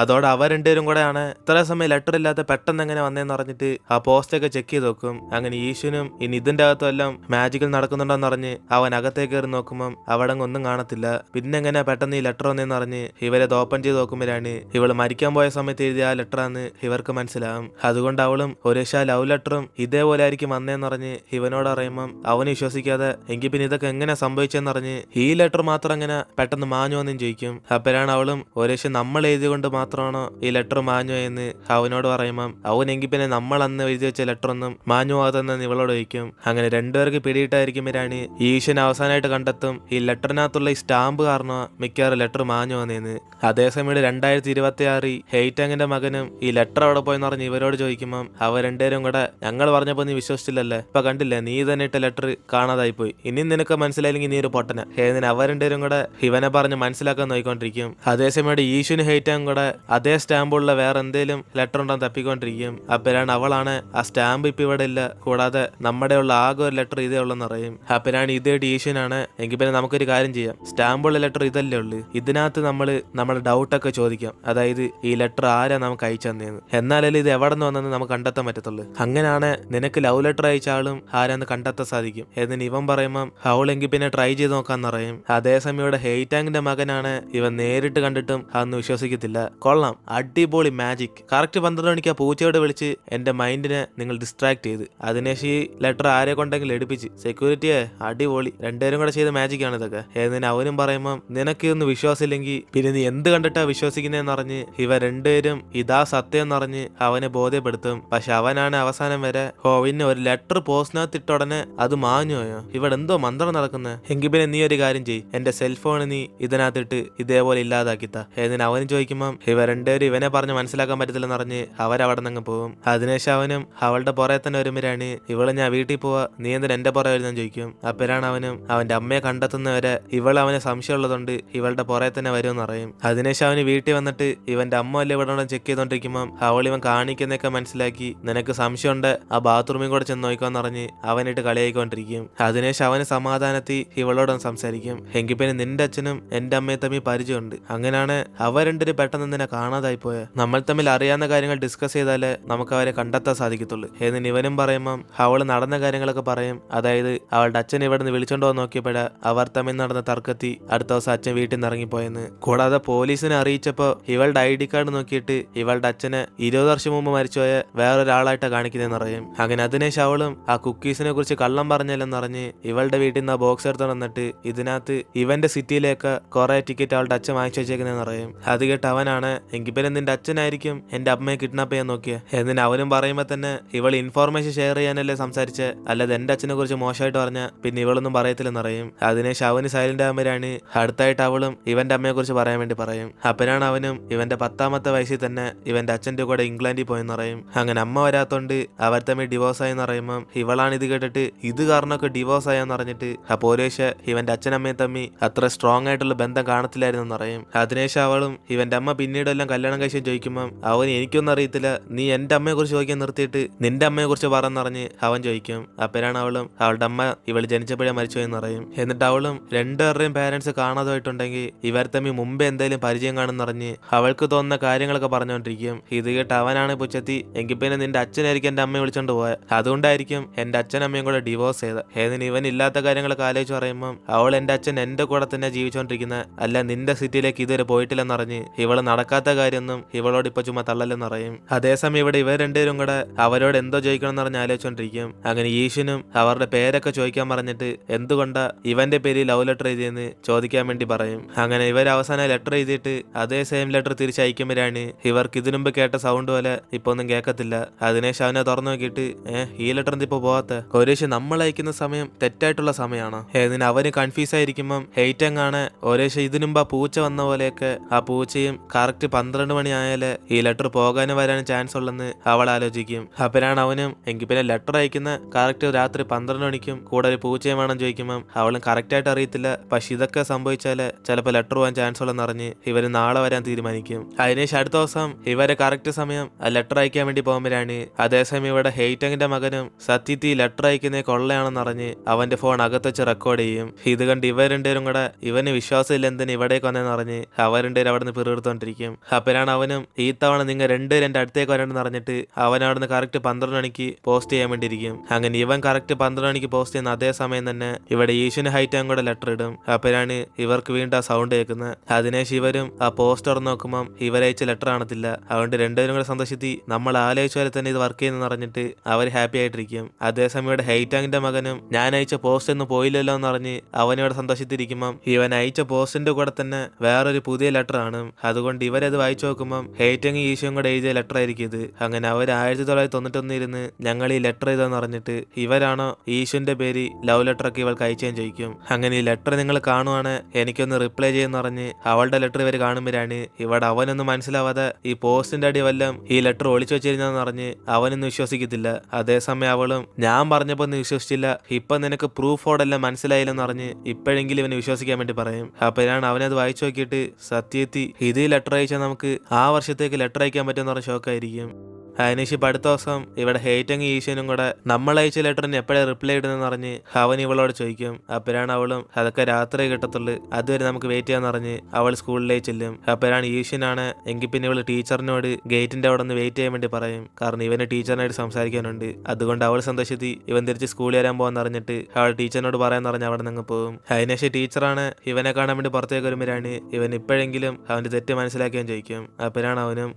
അതോടെ അവർ രണ്ടുപേരും കൂടെയാണ് ഇത്ര സമയം ലെറ്റർ ഇല്ലാത്ത പെട്ടെന്ന് എങ്ങനെ വന്നേന്ന് പറഞ്ഞിട്ട് ആ പോസ്റ്റൊക്കെ ചെക്ക് ചെയ്ത് നോക്കും. അങ്ങനെ ഈശ്വനും ഇനി ഇതിന്റെ അകത്തും എല്ലാം മാജിക്കൽ നടക്കുന്നുണ്ടോന്ന് പറഞ്ഞ് അവൻ അകത്തേക്ക് കയറി നോക്കുമ്പം അവിടെ ഒന്നും കാണത്തില്ല. പിന്നെ എങ്ങനെ പെട്ടെന്ന് ഈ ലെറ്റർ വന്നേന്ന് പറഞ്ഞ് ഇവരത് ഓപ്പൺ ചെയ്ത് നോക്കുമ്പോഴാണ് ഇവള് മരിക്കാൻ പോയ സമയത്ത് എഴുതിയ ആ ലെറ്ററാന്ന് ഇവർക്ക് മനസ്സിലാവും. അതുകൊണ്ട് അവളും ഒരു ലവ് ലെറ്ററും ഇതേപോലെ ആയിരിക്കും വന്നേന്ന് പറഞ്ഞ് ഇവനോട് അറിയുമ്പം അവന് വിശ്വസിക്കാതെ എങ്കിൽ പിന്നെ ഇതൊക്കെ എങ്ങനെ സംഭവിച്ചെന്ന് പറഞ്ഞ് ഈ ലെറ്റർ മാത്രം എങ്ങനെ പെട്ടെന്ന് മാഞ്ഞു വന്നും ചോദിക്കും. അപ്പോഴാണ് അവളും ഒരു നമ്മൾ എഴുതി കൊണ്ട് മാത്രമാണോ ഈ ലെറ്റർ മാഞ്ഞു എന്ന് അവനോട് പറയുമ്പം അവനെങ്കിൽ പിന്നെ നമ്മൾ അന്ന് എഴുതി വെച്ച ലെറ്റർ ഒന്നും മാഞ്ഞു പോകാതെന്ന് ഇവളോട് ചോദിക്കും. അങ്ങനെ രണ്ടുപേർക്ക് പിടിയിട്ടായിരിക്കുമ്പോഴാണ് ഈശ്വൻ അവസാനമായിട്ട് കണ്ടെത്തും ഈ ലെറ്ററിനകത്തുള്ള ഈ സ്റ്റാമ്പ് കാരണം മിക്കവാറും ലെറ്റർ മാഞ്ഞു വന്നേന്ന്. അതേസമയം 2026 ഹെയ്റ്റാങ്ങിന്റെ മകനും ഈ ലെറ്റർ അവിടെ പോയെന്ന് പറഞ്ഞ് ഇവരോട് ചോദിക്കുമ്പം അവർ രണ്ടുപേരും കൂടെ ഞങ്ങൾ പറഞ്ഞപ്പോ നീ വിശ്വസിച്ചില്ലല്ലേ, ഇപ്പൊ കണ്ടില്ലേ നീ തന്നെ ഇട്ട ലെറ്റർ കാണാതായി പോയി, ഇനി നിനക്ക് മനസ്സിലായില്ലെങ്കിൽ നീ ഒരു പൊട്ടന ഏതിന് അവർ രണ്ടുപേരും കൂടെ ഇവനെ പറഞ്ഞ് മനസ്സിലാക്കാൻ നോക്കിക്കൊണ്ടിരിക്കും. അതേസമയം ഈശ്വന് ഹെയ്റ്റാങ് കൂടെ അതേ സ്റ്റാമ്പുള്ള വേറെ എന്തേലും ലെറ്റർ ഉണ്ടെന്ന് തപ്പിക്കൊണ്ടിരിക്കും. അപ്പോഴാണ് അവളാണ് ആ സ്റ്റാമ്പ് ഇപ്പൊ ഇവിടെ ഇല്ല, കൂടാതെ നമ്മുടെ ഉള്ള ആകെ ഒരു ലെറ്റർ ഇതേ ഉള്ളെന്ന് അറിയും. അപ്പോഴാണ് ഇതേ ഈശ്വനാണ് എങ്കിൽ പിന്നെ നമുക്കൊരു കാര്യം ചെയ്യാം, സ്റ്റാമ്പുള്ള ലെറ്റർ ഇതല്ലേ ഉള്ളു, ഇതിനകത്ത് നമ്മുടെ ഡൗട്ടൊക്കെ ചോദിക്കാം, അതായത് ഈ ലെറ്റർ ആരാ നമുക്ക് അയച്ചു തന്നേന്ന്, എന്നാലല്ലേ ഇത് എവിടെ നിന്ന് വന്നെന്ന് നമുക്ക് കണ്ടെത്താൻ പറ്റത്തുള്ളൂ. അങ്ങനെയാണ് നിനക്ക് ലവ് ലെറ്റർ അയച്ച ആളും ആരാന്ന് കണ്ടെത്താൻ സാധിക്കും. എന്നിട്ട് ഇവൻ പറയുമ്പം അവളെങ്കിൽ പിന്നെ ട്രൈ ചെയ്ത് നോക്കാന്ന് പറയും. അതേസമയം ഇവിടെ ഹെയ്റ്റാങ്ങിന്റെ മകനാണ് ഇവൻ നേരിട്ട് കണ്ടിട്ടും അതൊന്നും വിശ്വസിക്കത്തില്ല. കൊള്ളാം, അടിപൊളി മാജിക്, കറക്റ്റ് 12 മണിക്ക് ആ പൂച്ചയോട് വിളിച്ച് എന്റെ മൈൻഡിനെ നിങ്ങൾ ഡിസ്ട്രാക്ട് ചെയ്ത് അതിനേശം ഈ ലെറ്റർ ആരെ കൊണ്ടെങ്കിലും എടുപ്പിച്ച് സെക്യൂരിറ്റിയെ അടിപൊളി, രണ്ടുപേരും കൂടെ ചെയ്ത മാജിക് ആണ് ഇതൊക്കെ. എന്നിന് അവനും പറയുമ്പം നിനക്ക് ഇതൊന്നും വിശ്വാസമില്ലെങ്കിൽ പിന്നെ നീ എന്ത് കണ്ടിട്ടാ വിശ്വസിക്കുന്നതെന്ന് പറഞ്ഞ് ഇവ രണ്ടുപേരും ഇതാ സത്യം എന്നറിഞ്ഞ് അവനെ ബോധ്യപ്പെടുത്തും. പക്ഷെ അവനാണ് അവസാനം വരെ പിന്നെ ഒരു ലെറ്റർ പോസ്റ്റിനകത്ത് ഇട്ട ഉടനെ അത് മാഞ്ഞു പോയോ, ഇവിടെ എന്തോ മന്ത്രം നടക്കുന്നത്, എങ്കിൽ പിന്നെ നീ ഒരു കാര്യം ചെയ്യ്, എന്റെ സെൽഫോൺ നീ ഇതിനകത്തിട്ട് ഇതേപോലെ ഇല്ലാതാക്കിത്ത. എന്നിന് അവനും ചോദിക്കുമ്പം ഇവ രണ്ടുപേരും ഇവനെ പറഞ്ഞ് മനസ്സിലാക്കാൻ പറ്റത്തില്ലെന്ന് പറഞ്ഞ് അവരവിടെ നിന്ന് പോകും. അതിനുശേഷം അവനും അവളുടെ പുറകെ തന്നെ വരുമ്പോഴാണ് ഇവള് ഞാൻ വീട്ടിൽ പോവാ നീ എന്തിനാ എന്റെ പുറകെ വരുന്നെന്ന് ചോദിക്കും. അപ്പോഴാണ് അവനും അവന്റെ അമ്മയെ കണ്ടെത്തുന്നവരെ ഇവൾ അവനെ സംശയമുള്ളതുകൊണ്ട് ഇവളുടെ പുറകെ തന്നെ വരുമെന്ന് പറയും. അതിനുശേഷം അവന് വീട്ടിൽ വന്നിട്ട് ഇവന്റെ അമ്മ അല്ലേ ഇവിടെ ചെക്ക് ചെയ്തോണ്ടിരിക്കുമ്പം അവൾ ഇവൻ കാണിക്കുന്നൊക്കെ മനസ്സിലാക്കി നിനക്ക് സംശയമുണ്ട് ആ ബാത്റൂമിൽ കൂടെ ചെന്ന് നോക്കാന്ന് പറഞ്ഞ് അവനിട്ട് കളിയായിക്കൊണ്ടിരിക്കും. അതിനുശേഷം അവന് സമാധാനത്തിൽ ഇവളോടൊന്ന് സംസാരിക്കും. എങ്കിൽ പിന്നെ നിന്റെ അച്ഛനും എന്റെ അമ്മയെ തമ്മിൽ പരിചയമുണ്ട്, അങ്ങനെയാണ് അവർ രണ്ടുപേരും പെട്ടെന്ന് നിന്നെ കാണാതായി പോയ, നമ്മൾ തമ്മിൽ അറിയാവുന്ന കാര്യങ്ങൾ ഡിസ്കസ് ചെയ്താലേ നമുക്ക് അവരെ കണ്ടെത്താൻ സാധിക്കത്തുള്ളൂ എന്ന് ഇവനും പറയുമ്പം അവള് നടന്ന കാര്യങ്ങളൊക്കെ പറയും. അതായത് അവളുടെ അച്ഛൻ ഇവിടെ നിന്ന് വിളിച്ചോണ്ട് പോകാൻ നോക്കിയപ്പോഴാ അവർ തമ്മിൽ നടന്ന തർക്കത്തി അടുത്ത ദിവസം അച്ഛൻ വീട്ടിൽ നിന്ന് ഇറങ്ങിപ്പോയെന്ന്. കൂടാതെ പോലീസിനെ അറിയിച്ചപ്പോ ഇവളുടെ ID കാർഡ് നോക്കിയിട്ട് ഇവളുടെ അച്ഛനെ 20 വർഷം മുമ്പ് മരിച്ചുപോയ വേറൊരാളായിട്ടാ കാണിക്കുന്നതെന്ന് പറയും. അങ്ങനെ അതിനുശേഷം അവളും ആ കുക്കീസിനെ കുറിച്ച് കള്ളം പറഞ്ഞല്ലെന്ന് അറിഞ്ഞ് ഇവളുടെ വീട്ടിൽ നിന്ന് ആ ബോക്സ് എടുത്തോണ്ട് വന്നിട്ട് ഇതിനകത്ത് ഇവന്റെ സിറ്റിയിലേക്ക് കുറെ ടിക്കറ്റ് അവളുടെ അച്ഛൻ വാങ്ങിച്ചു വെച്ചേക്കുന്നതെന്ന് പറയും. അത് കേട്ട് അവനാണ് അങ്ങനെയാണ് എങ്കിൽ പിന്നെ നിന്റെ അച്ഛനായിരിക്കും എന്റെ അമ്മയെ കിഡ്നാപ്പ് ചെയ്യാൻ നോക്കിയ എന്നിന് അവനും പറയുമ്പോ തന്നെ ഇവൾ ഇൻഫോർമേഷൻ ഷെയർ ചെയ്യാനല്ലേ സംസാരിച്ച്, അല്ലാതെ എന്റെ അച്ഛനെ കുറിച്ച് മോശമായിട്ട് പറഞ്ഞ പിന്നെ ഇവളൊന്നും പറയത്തില്ലെന്നറിയും. അതിനുശേഷം അവന് സൈലന്റ് ആകുമ്പോഴാണ് അടുത്തായിട്ട് അവളും ഇവന്റെ അമ്മയെ കുറിച്ച് പറയാൻ വേണ്ടി പറയും. അപ്പോഴാണ് അവനും ഇവന്റെ 10ാമത്തെ വയസ്സിൽ തന്നെ ഇവന്റെ അച്ഛന്റെ കൂടെ ഇംഗ്ലണ്ടിൽ പോയെന്ന് പറയും. അങ്ങനെ അമ്മ വരാത്തോണ്ട് അവർ തമ്മിൽ ഡിവോഴ്സ് ആയെന്ന് പറയുമ്പോൾ ഇവളാണ് ഇത് കേട്ടിട്ട് ഇത് കാരണമൊക്കെ ഡിവോഴ്സ് ആയെന്ന് പറഞ്ഞിട്ട് അപ്പൊ ഒരേശ് ഇവന്റെ അച്ഛനമ്മയും തമ്മി അത്ര സ്ട്രോങ് ആയിട്ടുള്ള ബന്ധം കാണത്തില്ലായിരുന്നു പറയും. അതിനുശേഷം അവളും ഇവന്റെ അമ്മ പിന്നീടെല്ലാം കല്യാണം കഴിച്ച് ചോദിക്കുമ്പോൾ അവൻ എനിക്കൊന്നും അറിയത്തില്ല, നീ എന്റെ അമ്മയെ കുറിച്ച് ചോദിക്കാൻ നിർത്തിയിട്ട് നിന്റെ അമ്മയെ കുറിച്ച് പറഞ്ഞറിഞ്ഞ് അവൻ ചോദിക്കും. അപ്പോഴാണ് അവളും അവളുടെ അമ്മ ഇവൾ ജനിച്ചപ്പോഴേ മരിച്ചുപോയെന്ന് പറയും. എന്നിട്ട് അവളും രണ്ടുപേരുടെയും പാരന്റ്സ് കാണാതായിട്ടുണ്ടെങ്കിൽ ഇവർ തമ്മിൽ മുമ്പേ എന്തായാലും പരിചയം കാണുന്നറിഞ്ഞ് അവൾക്ക് തോന്നുന്ന കാര്യങ്ങളൊക്കെ പറഞ്ഞുകൊണ്ടിരിക്കും. ഇത് കേട്ട് അവനാണ് പുച്ഛത്തി, എങ്കിൽ പിന്നെ നിന്റെ അച്ഛനായിരിക്കും എന്റെ അമ്മയെ വിളിച്ചോണ്ട് പോയത്, അതുകൊണ്ടായിരിക്കും എന്റെ അച്ഛനമ്മയും കൂടെ ഡിവോഴ്സ് ചെയ്ത്. ഏതിന് ഇവൻ ഇല്ലാത്ത കാര്യങ്ങളൊക്കെ ആലോചിച്ച് പറയുമ്പോൾ അവൾ എന്റെ അച്ഛൻ എന്റെ കൂടെ തന്നെ ജീവിച്ചോണ്ടിരിക്കുന്നത്, അല്ല നിന്റെ സിറ്റിയിലേക്ക് ഇതുവരെ പോയിട്ടില്ലെന്നറിഞ്ഞ് ഇവള് നടക്കാത്ത കാര്യമൊന്നും ഇവളോട് ഇപ്പൊ ചുമ്മാ തള്ളലെന്നറിയും. അതേസമയം ഇവിടെ ഇവർ രണ്ടുപേരും കൂടെ അവരോട് എന്തോ ചോദിക്കണം എന്ന് പറഞ്ഞ് ആലോചിച്ചോണ്ടിരിക്കും. അങ്ങനെ ഈശുനും അവരുടെ പേരൊക്കെ ചോദിക്കാൻ പറഞ്ഞിട്ട് എന്തുകൊണ്ടാ ഇവന്റെ പേര് ലവ് ലെറ്റർ എഴുതിയെന്ന് ചോദിക്കാൻ വേണ്ടി പറയും. അങ്ങനെ ഇവർ അവസാനം ലെറ്റർ എഴുതിയിട്ട് അതേ സെയിം ലെറ്റർ തിരിച്ചയക്കുമ്പോഴാണ് ഇവർക്ക് ഇതിനു മുമ്പ് കേട്ട സൗണ്ട് പോലെ ഇപ്പൊ ഒന്നും കേൾക്കത്തില്ല. അതിനുശേഷം അവനെ തുറന്നു നോക്കിയിട്ട് ഈ ലെറ്റർ എന്തിപ്പോ പോവാത്ത, ഒരേശ് നമ്മൾ അയക്കുന്ന സമയം തെറ്റായിട്ടുള്ള സമയമാണോ? ഏതിന് അവന് കൺഫ്യൂസ് ആയിരിക്കുമ്പം ഹെയ്റ്റങ്ങാണ് ഒരേശ് ഇതിനു മുമ്പ് ആ പൂച്ച വന്ന പോലെയൊക്കെ ആ പൂച്ചയും കറക്റ്റ് 12 മണി ആയാലേ ഈ ലെറ്റർ പോകാനും വരാനും ചാൻസ് ഉള്ളെന്ന് അവൾ ആലോചിക്കും. അപ്പോഴാണ് അവനും എങ്കിൽ പിന്നെ ലെറ്റർ അയക്കുന്ന കറക്റ്റ് രാത്രി 12 മണിക്കും കൂടെ ഒരു പൂച്ചയും വേണം ചോദിക്കുമ്പം അവളും കറക്റ്റ് ആയിട്ട് അറിയത്തില്ല. പക്ഷെ ഇതൊക്കെ സംഭവിച്ചാല് ചിലപ്പോൾ ലെറ്റർ പോകാൻ ചാൻസ് ഉള്ളെന്ന് അറിഞ്ഞ് ഇവര് നാളെ വരാൻ തീരുമാനിക്കും. അതിനുശേഷം അടുത്ത ദിവസം ഇവരെ കറക്റ്റ് സമയം ലെറ്റർ അയക്കാൻ വേണ്ടി പോകുമ്പോഴാണ് അതേസമയം ഇവിടെ ഹെയ്റ്റങ്ങിന്റെ മകനും സത്യത്തിൽ ലെറ്റർ അയക്കുന്നത് കൊള്ളയാണെന്ന് അറിഞ്ഞ് അവന്റെ ഫോൺ അകത്ത് വെച്ച് റെക്കോർഡ് ചെയ്യും. ഇത് കണ്ട് ഇവർ രണ്ടുപേരും കൂടെ ഇവന് വിശ്വാസമില്ല എന്തിന് ഇവിടേക്ക് വന്നതെന്ന് അറിഞ്ഞ് അവർ രണ്ടുപേരും അവിടെ നിന്ന് പിറുപിറുത്തോണ്ടിരിക്കും. അപ്പോഴാണ് അവനും ഈ തവണ നിങ്ങൾ രണ്ടുപേരും എന്റെ അടുത്തേക്ക് വരണ്ടെന്ന് അറിഞ്ഞിട്ട് അവൻ അവിടെ നിന്ന് കറക്റ്റ് 12 മണിക്ക് പോസ്റ്റ് ചെയ്യാൻ വേണ്ടിയിരിക്കും. അങ്ങനെ ഇവൻ കറക്റ്റ് 12 മണിക്ക് പോസ്റ്റ് ചെയ്യുന്ന അതേ സമയം തന്നെ ഇവിടെ ഈശുന് ഹൈറ്റാൻ കൂടെ ലെറ്റർ ഇടും. അപ്പോഴാണ് ഇവർക്ക് വീണ്ടും ആ സൗണ്ട് കേൾക്കുന്നത്. അതിനുശേഷം ഇവരും ആ പോസ്റ്റർ നോക്കുമ്പോൾ ഇവരയച്ച ലെറ്റർ കാണത്തില്ല. അതുകൊണ്ട് രണ്ടുപേരും കൂടെ സന്തോഷത്തി നമ്മൾ ആലോചിച്ച പോലെ തന്നെ ഇത് വർക്ക് ചെയ്യുന്നെന്ന് പറഞ്ഞിട്ട് അവർ ഹാപ്പി ആയിട്ടിരിക്കും. അതേസമയം ഇവിടെ ഹൈറ്റാങ്ങിന്റെ മകനും ഞാൻ അയച്ച പോസ്റ്റ് ഒന്നും പോയില്ലല്ലോ എന്ന് പറഞ്ഞ് അവനിവിടെ സന്തോഷത്തിരിക്കുമ്പം ഇവൻ അയച്ച പോസ്റ്റിന്റെ കൂടെ തന്നെ വേറൊരു പുതിയ ലെറ്റർ ആണ്. അതുകൊണ്ട് ഇവരത് വായിച്ചു നോക്കുമ്പം ഹൈറ്റങ് ഈശോയും കൂടെ എഴുതിയ ലെറ്റർ ആയിരിക്കും ഇത്. അങ്ങനെ അവർ 1991 ഇരുന്ന് ഞങ്ങൾ ഈ ലെറ്റർ ചെയ്തെന്ന് പറഞ്ഞിട്ട് ഇവരാണോ ഈശുവിന്റെ പേര് ലവ് ലെറ്റർ ഒക്കെ ഇവൾക്ക് അയച്ചാൻ ചോദിക്കും. അങ്ങനെ ഈ ലെറ്റർ നിങ്ങൾ കാണുവാണ് എനിക്കൊന്ന് റിപ്ലൈ ചെയ്യുന്ന പറഞ്ഞ് അവളുടെ ലെറ്റർ ഇവർ കാണുമ്പോഴാണ് ഇവിടെ അവനൊന്നും മനസ്സിലാവാതെ ഈ പോസ്റ്റിന്റെ അടി വല്ലം ഈ ലെറ്റർ ഒളിച്ചു വെച്ചിരുന്നെന്ന് പറഞ്ഞ് അവനൊന്നും വിശ്വസിക്കത്തില്ല. അതേസമയം അവളും ഞാൻ പറഞ്ഞപ്പോ ഒന്നും വിശ്വസിച്ചില്ല, ഇപ്പൊ നിനക്ക് പ്രൂഫോടെല്ലാം മനസ്സിലായില്ലെന്ന് പറഞ്ഞ് ഇപ്പോഴെങ്കിലും ഇവന് വിശ്വസിക്കാൻ വേണ്ടി പറയും. അപ്പോഴാണ് അവനത് വായിച്ചു നോക്കിയിട്ട് സത്യത്തി ഇത് ലെറ്റർ അയച്ചാൽ നമുക്ക് ആ വർഷത്തേക്ക് ലെറ്റർ അയക്കാൻ പറ്റുമെന്ന് പറഞ്ഞ ഷോക്കായിരിക്കും. അതിനുശേഷം ഇപ്പം അടുത്ത ദിവസം ഇവിടെ ഹേറ്റങ് ഈശനും കൂടെ നമ്മൾ അയച്ച ലെറ്ററിന് എപ്പോഴാണ് റിപ്ലൈ ഇടുന്നതെന്ന് പറഞ്ഞ് അവൻ ഇവളോട് ചോദിക്കും. അപ്പോഴാണ് അവളും അതൊക്കെ രാത്രി കിട്ടത്തുള്ളൂ, അതുവരെ നമുക്ക് വെയിറ്റ് ചെയ്യാന്ന് പറഞ്ഞ് അവൾ സ്കൂളിലേക്ക് ചെല്ലും. അപ്പോഴാണ് ഈശനാണ് എങ്കിൽ പിന്നെ ഇവള് ടീച്ചറിനോട് ഗേറ്റിന്റെ അവിടെ നിന്ന് വെയിറ്റ് ചെയ്യാൻ വേണ്ടി പറയും. കാരണം ഇവന് ടീച്ചറിനായിട്ട് സംസാരിക്കാനുണ്ട്. അതുകൊണ്ട് അവൾ സന്തോഷത്തി ഇവൻ തിരിച്ച് സ്കൂളിൽ വരാൻ പോകാന്ന് അറിഞ്ഞിട്ട് അവൾ ടീച്ചറിനോട് പറയാന്ന് പറഞ്ഞ് അവിടെ നിന്ന് പോകും. അതിനുശേഷം ടീച്ചറാണ് ഇവനെ കാണാൻ വേണ്ടി പുറത്തേക്ക് വരുമ്പോഴാണ് ഇവൻ ഇപ്പോഴെങ്കിലും അവന്റെ തെറ്റ് മനസ്സിലാക്കാൻ ചോദിക്കും. അപ്പോഴാണ് അവനും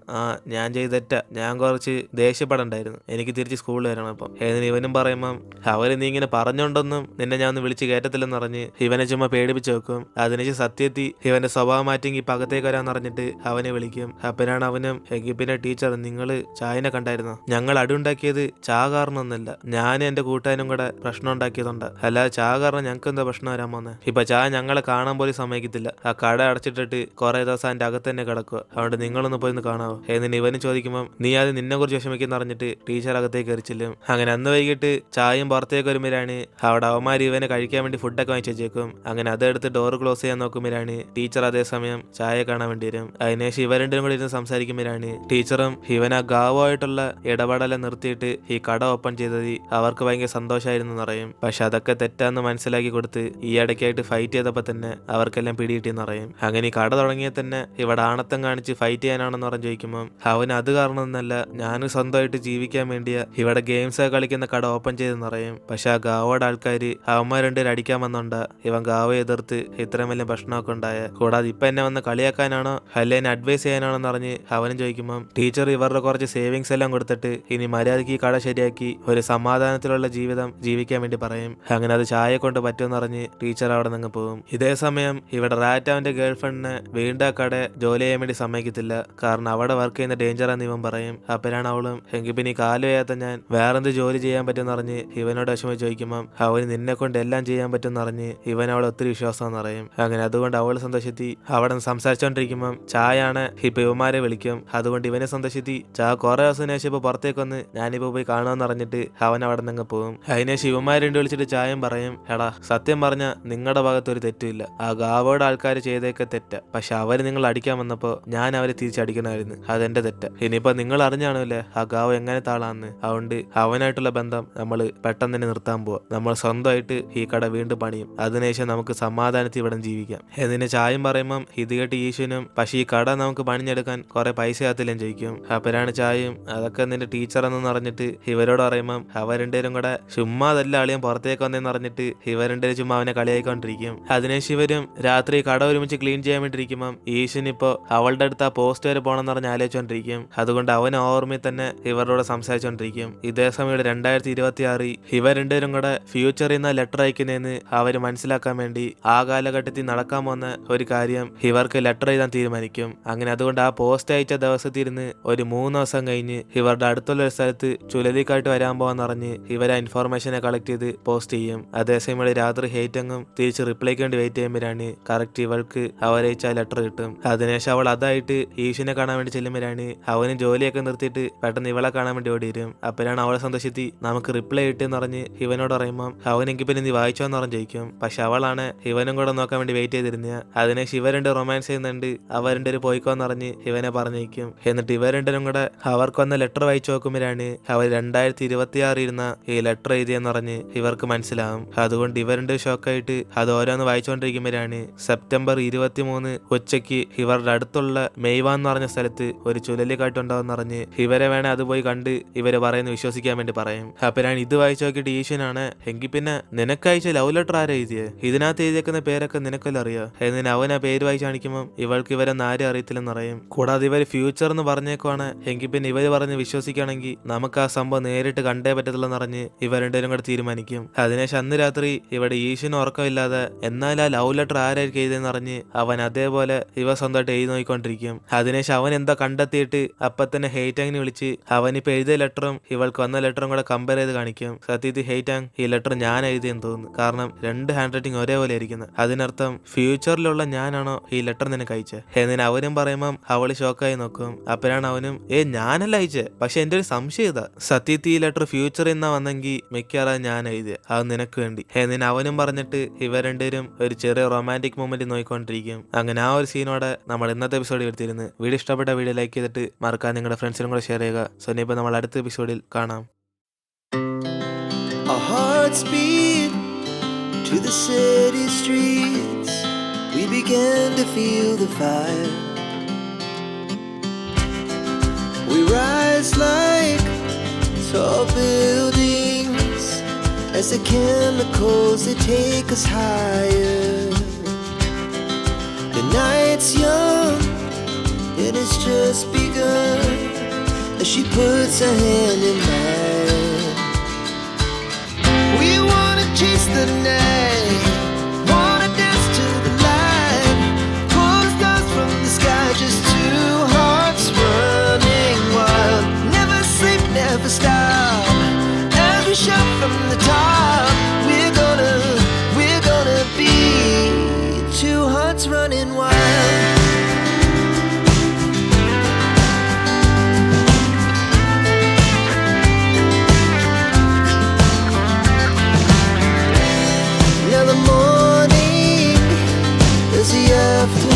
ഞാൻ ചെയ്ത തെറ്റാ, ഞാൻ കുറച്ച് ദേഷ്യപ്പെടണ്ടായിരുന്നു, എനിക്ക് തിരിച്ച് സ്കൂളിൽ വരണം. അപ്പം ഏതിന് ഇവനും പറയുമ്പം അവര് നീ ഇങ്ങനെ പറഞ്ഞോണ്ടൊന്നും നിന്നെ ഞാൻ ഒന്ന് വിളിച്ച് കയറ്റത്തില്ലെന്ന് പറഞ്ഞ് ഇവനെ ചുമ്മാ പേടിപ്പിച്ച് വെക്കും. അതിനുശേഷം സത്യത്തി ഇവന്റെ സ്വഭാവം മാറ്റി ഇപ്പൊ അകത്തേക്ക് വരാന്ന് പറഞ്ഞിട്ട് അവനെ വിളിക്കും. അപ്പനാണ് അവനും എങ്കിൽ പിന്നെ ടീച്ചർ നിങ്ങള് ചായനെ കണ്ടായിരുന്നോ, ഞങ്ങൾ അടിയുണ്ടാക്കിയത് ചാ കാരണമൊന്നുമില്ല, ഞാനും എന്റെ കൂട്ടുകാരും കൂടെ പ്രശ്നം ഉണ്ടാക്കിയതുണ്ട്, അല്ലാതെ ചാ കാരണം ഞങ്ങൾക്ക് എന്താ പ്രശ്നം വരാൻ പോന്നെ, ഇപ്പൊ ചാ ഞങ്ങളെ കാണാൻ പോലും സമ്മതിക്കത്തില്ല, ആ കട അടച്ചിട്ടിട്ട് കുറെ ദിവസം അതിന്റെ അകത്ത് തന്നെ കിടക്കുക, അതുകൊണ്ട് നിങ്ങളൊന്ന് പോയി കാണാവോ. എന്നിട്ട് ഇവനും ചോദിക്കുമ്പോൾ നീ അത് നിന്നെ കുറിച്ച് വിഷമിക്കുന്ന അറിഞ്ഞിട്ട് ടീച്ചർ അകത്തേക്ക് എറിച്ചില്ലും. അങ്ങനെ അന്ന് വൈകിട്ട് ചായയും പുറത്തേക്ക് വരുമ്പോഴാണ് അവിടെ അവന്മാർ ഇവനെ കഴിക്കാൻ വേണ്ടി ഫുഡൊക്കെ വാങ്ങിച്ചു വെച്ചേക്കും. അങ്ങനെ അതെടുത്ത് ഡോർ ക്ലോസ് ചെയ്യാൻ നോക്കുമ്പോഴാണ് ടീച്ചർ അതേസമയം ചായ കാണാൻ വേണ്ടി വരും. അതിനുശേഷം ഇവ രണ്ടും കൂടി ഇരുന്ന് സംസാരിക്കുമ്പോഴാണ് ടീച്ചറും ഇവൻ ആ ഗാവുമായിട്ടുള്ള ഇടപെടലെല്ലാം നിർത്തിയിട്ട് ഈ കട ഓപ്പൺ ചെയ്തത് അവർക്ക് ഭയങ്കര സന്തോഷമായിരുന്നു പറയും. പക്ഷെ അതൊക്കെ തെറ്റാന്ന് മനസ്സിലാക്കി കൊടുത്ത് ഈ ഇടയ്ക്കായിട്ട് ഫൈറ്റ് ചെയ്തപ്പോൾ തന്നെ അവർക്കെല്ലാം പിടികിട്ടിയെന്ന് പറയും. അങ്ങനെ ഈ കട തുടങ്ങിയാൽ തന്നെ ഇവിടെ ആണത്തം കാണിച്ച് ഫൈറ്റ് ചെയ്യാനാണെന്ന് പറഞ്ഞ് ചോദിക്കുമ്പോൾ അവൻ അത് കാരണമൊന്നല്ല, ഞാൻ സ്വന്തമായിട്ട് ജീവിക്കാൻ വേണ്ടിയാ ഇവിടെ ഗെയിംസ് കളിക്കുന്ന കട ഓപ്പൺ ചെയ്തെന്ന് പറയും. പക്ഷെ ആ ഗാവോടെ ആൾക്കാര് അവന്മാർ രണ്ടുപേരും അടിക്കാൻ വന്നോണ്ടാ ഇവൻ ഗാവയെ എതിർത്ത് ഇത്രയും വലിയ പ്രശ്നമൊക്കെ ഉണ്ടായ. കൂടാതെ ഇപ്പൊ എന്നെ വന്ന് കളിയാക്കാനാണോ അല്ല എന്നെ അഡ്വൈസ് ചെയ്യാനാണോ എന്ന് പറഞ്ഞ് അവനും ചോദിക്കുമ്പോൾ ടീച്ചർ ഇവരുടെ കുറച്ച് സേവിങ്സ് എല്ലാം കൊടുത്തിട്ട് ഇനി മര്യാദയ്ക്ക് ഈ കട ശരിയാക്കി ഒരു സമാധാനത്തിലുള്ള ജീവിതം ജീവിക്കാൻ വേണ്ടി പറയും. അങ്ങനെ അത് ചായ കൊണ്ട് പറ്റുമെന്ന് പറഞ്ഞ് ടീച്ചർ അവിടെ നിന്ന് പോകും. ഇതേ സമയം ഇവിടെ റാറ്റ് അവന്റെ ഗേൾഫ്രണ്ടിനെ വീണ്ടും ആ കട ജോലി ചെയ്യാൻ വേണ്ടി സമ്മതിക്കത്തില്ല. കാരണം അവിടെ വർക്ക് ചെയ്യുന്ന ഡേഞ്ചറാന്ന് ഇവൻ പറയും. അപ്പോഴാണ് അവളും എങ്കിൽ പിന്നെ ഈ കാല് വയ്യാത്ത ഞാൻ വേറെന്ത് ജോലി ചെയ്യാൻ പറ്റുമെന്ന് പറഞ്ഞ് ഇവനോട് വിഷമം ചോദിക്കുമ്പോൾ അവന് നിന്നെ കൊണ്ട് എല്ലാം ചെയ്യാൻ പറ്റുമെന്ന് പറഞ്ഞ് ഇവൻ അവളെ ഒത്തിരി വിശ്വാസമെന്ന് പറയും. അങ്ങനെ അതുകൊണ്ട് അവൾ സന്തോഷത്തി അവിടെ നിന്ന് സംസാരിച്ചോണ്ടിരിക്കുമ്പോൾ ചായാണ് ഇപ്പൊ ഇവന്മാരെ വിളിക്കും. അതുകൊണ്ട് ഇവനെ സന്തോഷത്തി ചാ കുറെ ദിവസം ശേഷം ഇപ്പൊ പുറത്തേക്ക് വന്ന് ഞാനിപ്പോ പോയി കാണുമെന്ന് പറഞ്ഞിട്ട് അവൻ അവിടെ നിന്ന് പോകും. അതിനുശേഷം ഇവന്മാർ രണ്ട് വിളിച്ചിട്ട് ചായം പറയും, എടാ സത്യം പറഞ്ഞ നിങ്ങളുടെ ഭാഗത്ത് ഒരു തെറ്റുമില്ല. ആ ഗാവോടെ ആൾക്കാർ ചെയ്തേക്കെ തെറ്റ. പക്ഷെ അവര് നിങ്ങൾ അടിക്കാൻ വന്നപ്പോ ഞാൻ അവരെ തിരിച്ചടിക്കണമായിരുന്നു. അതെന്റെ തെറ്റ. ഇനിയിപ്പോ നിങ്ങൾ അറിഞ്ഞാണല്ലേ ആ ഗാവോ എങ്ങനത്തെ ആളാന്ന്. അതുകൊണ്ട് അവനായിട്ടുള്ള ബന്ധം നമ്മൾ പെട്ടെന്ന് തന്നെ നിർത്താൻ പോവാ. നമ്മൾ സ്വന്തമായിട്ട് ഈ കട വീണ്ടും പണിയും. അതിനുശേഷം നമുക്ക് സമാധാനത്തിൽ ഇവിടെ ജീവിക്കാം എന്നിന് ചായം പറയുമ്പം ഇത് കേട്ട് ഈശ്വനും പക്ഷെ ഈ കട നമുക്ക് പണിഞ്ഞെടുക്കാൻ കുറെ പൈസ ആത്തില്ലേം ചോദിക്കും. അപ്പോഴാണ് ചായം അതൊക്കെ നിന്റെ ടീച്ചറെന്ന് പറഞ്ഞിട്ട് ഇവരോട് പറയുമ്പം അവർ രണ്ടുപേരും കൂടെ ചുമ്മാ അതല്ല അളിയാൻ പുറത്തേക്ക് വന്നേന്ന് പറഞ്ഞിട്ട് ഇവർ രണ്ടുപേരും ചുമ്മാ അവനെ കളിയായിക്കൊണ്ടിരിക്കും. അതിനുശേഷം ഇവരും രാത്രി കട ഒരുമിച്ച് ക്ലീൻ ചെയ്യാൻ വേണ്ടിയിരിക്കുമ്പം ഈശ്വൻ ഇപ്പോ അവളുടെ അടുത്ത് ആ പോസ്റ്റ് വരെ പോകണമെന്ന് പറഞ്ഞ് ആലോചിച്ചോണ്ടിരിക്കും. അതുകൊണ്ട് അവൻ ഓർമ്മയിൽ തന്നെ ഇവരോട് സംസാരിച്ചോണ്ടിരിക്കും. ഇതേ സമയം 2026 ഇവർ രണ്ടുപേരും കൂടെ ഫ്യൂച്ചറിൽ നിന്ന് ലെറ്റർ അയക്കുന്നതെന്ന് അവര് മനസ്സിലാക്കാൻ വേണ്ടി ആ കാലഘട്ടത്തിൽ നടക്കാൻ പോകുന്ന ഒരു കാര്യം ഇവർക്ക് ലെറ്റർ എഴുതാൻ തീരുമാനിക്കും. അങ്ങനെ അതുകൊണ്ട് ആ പോസ്റ്റ് അയച്ച ദിവസത്തിരുന്ന് ഒരു 3 ദിവസം കഴിഞ്ഞ് ഇവരുടെ അടുത്തുള്ള ഒരു സ്ഥലത്ത് ചുഴലിക്കായിട്ട് വരാൻ പോകാന്ന് പറഞ്ഞ് ഇവർ ആ ഇൻഫോർമേഷനെ കളക്ട് ചെയ്ത് പോസ്റ്റ് ചെയ്യും. അതേസമയം രാത്രി ഹേറ്റങ്ങും തിരിച്ച് റിപ്ലൈക്ക് വേണ്ടി വെയിറ്റ് ചെയ്യുമ്പോഴാണ് കറക്റ്റ് ഇവൾക്ക് അവരയച്ച ലെറ്റർ കിട്ടും. അതിനുശേഷം അവൾ അതായിട്ട് ഈശ്വനെ കാണാൻ വേണ്ടി ചെല്ലുമ്പോഴാണ് അവനും ജോലിയൊക്കെ നിർത്തിയിട്ട് പെട്ടെന്ന് ഇവളെ കാണാൻ വേണ്ടി ഓടി വരും. അപ്പോഴാണ് അവളെ സന്തോഷത്തി നമുക്ക് റിപ്ലൈ കിട്ടിയെന്ന് പറഞ്ഞ് ഇവനോട് പറയുമ്പോൾ അവനെങ്കിൽ പിന്നെ നീ വായിച്ചോന്ന് പറഞ്ഞ് ചോദിക്കും. പക്ഷെ അവളാണ് ഇവനും കൂടെ നോക്കാൻ വേണ്ടി വെയിറ്റ് ചെയ്തിരുന്ന. അതിനുശേഷം ഇവർ രണ്ട് റൊമാൻസ് ചെയ്യുന്നുണ്ട്. അവർ രണ്ടുപേരും പോയിക്കോന്ന് പറഞ്ഞ് ഇവനെ പറഞ്ഞേക്കും. എന്നിട്ട് ഇവർ രണ്ടുപേരും കൂടെ അവർക്ക് വന്ന ലെറ്റർ വായിച്ചു നോക്കുമ്പോഴാണ് അവർ 2026 ഇരുന്ന ഈ ലെറ്റർ എഴുതിയെന്ന് പറഞ്ഞ് ഇവർക്ക് മനസ്സിലാവും. അതുകൊണ്ട് ഇവരുടെ ഷോക്കായിട്ട് അത് ഓരോന്ന് വായിച്ചുകൊണ്ടിരിക്കുമ്പോഴാണ് സെപ്റ്റംബർ 23 ഉച്ചയ്ക്ക് ഇവരുടെ അടുത്തുള്ള മെയ്വാൻ എന്ന് പറഞ്ഞ സ്ഥലത്ത് ഒരു ചുഴലിക്കാറ്റുണ്ടാവെന്ന് പറഞ്ഞ് ഇവരെ വേണേ അത് പോയി കണ്ട് ഇവര് പറയുന്നത് വിശ്വസിക്കാൻ വേണ്ടി പറയും. അപ്പോഴാണ് ഇത് വായിച്ചു നോക്കിയിട്ട് ഈശ്വനാണ് എങ്കിൽ പിന്നെ നിനക്കയച്ച ലവ് ലെറ്റർ ആരാ എഴുതിയത്? ഇതിനകത്ത് എഴുതിയേക്കുന്ന പേരൊക്കെ നിനക്കല്ല അറിയാം. എന്നിട്ട് അവൻ ആ പേര് വായിച്ച് കാണിക്കുമ്പോൾ ഇവൾക്ക് ഇവരെന്ന് ആരും അറിയത്തില്ലെന്ന് പറയും. കൂടാതെ ഇവർ ഫ്യൂച്ചർ എന്ന് പറഞ്ഞേക്കുവാണ്. എങ്കിൽ പിന്നെ ഇവര് പറഞ്ഞ് വിശ്വസിക്കുകയാണെങ്കിൽ നമുക്ക് ആ സംഭവം നേരിട്ട് കണ്ടേ പറ്റത്തില്ലെന്ന് പറഞ്ഞ് ഇവർ രണ്ടുപേരും കൂടെ തീരുമാനിക്കും. അതിനുശേഷം അന്ന് രാത്രി ഇവിടെ ഈശ്വന് ഉറക്കമില്ലാതെ എന്നാൽ ആ ലവ് ലെറ്റർ ആരായിരിക്കും എഴുതിയെന്ന് പറഞ്ഞ് അവൻ അതേപോലെ ഇവ സ്വന്തമായിട്ട് എഴുതി നോക്കിക്കൊണ്ടിരിക്കും. അതിനുശേഷം അവൻ എന്താ കണ്ടെത്തിയിട്ട് അപ്പൊ തന്നെ ഹെയ്റ്റാങ്ങിനെ വിളിച്ച് അവനിപ്പോ എഴുതിയ ലെറ്ററും ഇവൾക്ക് വന്ന ലെറ്ററും കൂടെ കമ്പയർ ചെയ്ത് കാണിക്കും. സത്യത്തിൽ ഹെയ്റ്റാങ് ഈ ലെറ്റർ ഞാൻ എഴുതിയെന്ന് തോന്നുന്നു. കാരണം 2 ഹാൻഡ് റൈറ്റിംഗ് ഒരേപോലെ ഇരിക്കുന്നത്. അതിനർത്ഥം ഫ്യൂച്ചറിലുള്ള ഞാനാണോ ഈ ലെറ്റർ നിനക്ക് അയച്ചത് എന്നിന് അവനും പറയുമ്പം അവള് ഷോക്കായി നോക്കും. അപ്പോഴാണ് അവനും ഞാനല്ല അയച്ചേ, പക്ഷെ എന്റെ ഒരു സംശയം ഇതാ, സത്യത്തിൽ ഈ ലെറ്റർ ഫ്യൂച്ചറിൽ നിന്നാ വന്നെങ്കിൽ മിക്കവാറും ഞാൻ എഴുതിയ അത് നിനക്ക് വേണ്ടി എന്നിന് അവനും പറഞ്ഞിട്ട് ഇവർ രണ്ടുപേരും ഒരു ചെറിയ റൊമാൻറ്റിക് മൊമെന്റ് നോക്കിക്കൊണ്ടിരിക്കും. അങ്ങനെ ആ ഒരു സീനോടെ നമ്മൾ ഇന്നത്തെ എപ്പിസോഡ് എടുത്തിരുന്നു. വീഡിയോ ഇഷ്ടപ്പെട്ട വീഡിയോ ലൈക്ക് ചെയ്തിട്ട് മറക്കാൻ നിങ്ങളുടെ ഫ്രണ്ട്സിനും കൂടെ ഷെയർ ചെയ്യുക. സോ ഇനിയിപ്പോൾ നമ്മൾ അടുത്ത എപ്പിസോഡിൽ കാണാം. Our hearts beat to the city streets. We began to feel the fire. We rise like tall buildings as the chemicals they take us higher. The night's young and it's just begun as she puts her hand in mine. We wanna chase the night, wanna dance to the light, pull the stars from the sky, just 2 hearts running wild. Never sleep, never stop, as we shout from the top. We're gonna be 2 hearts running wild. Now the morning is the afternoon.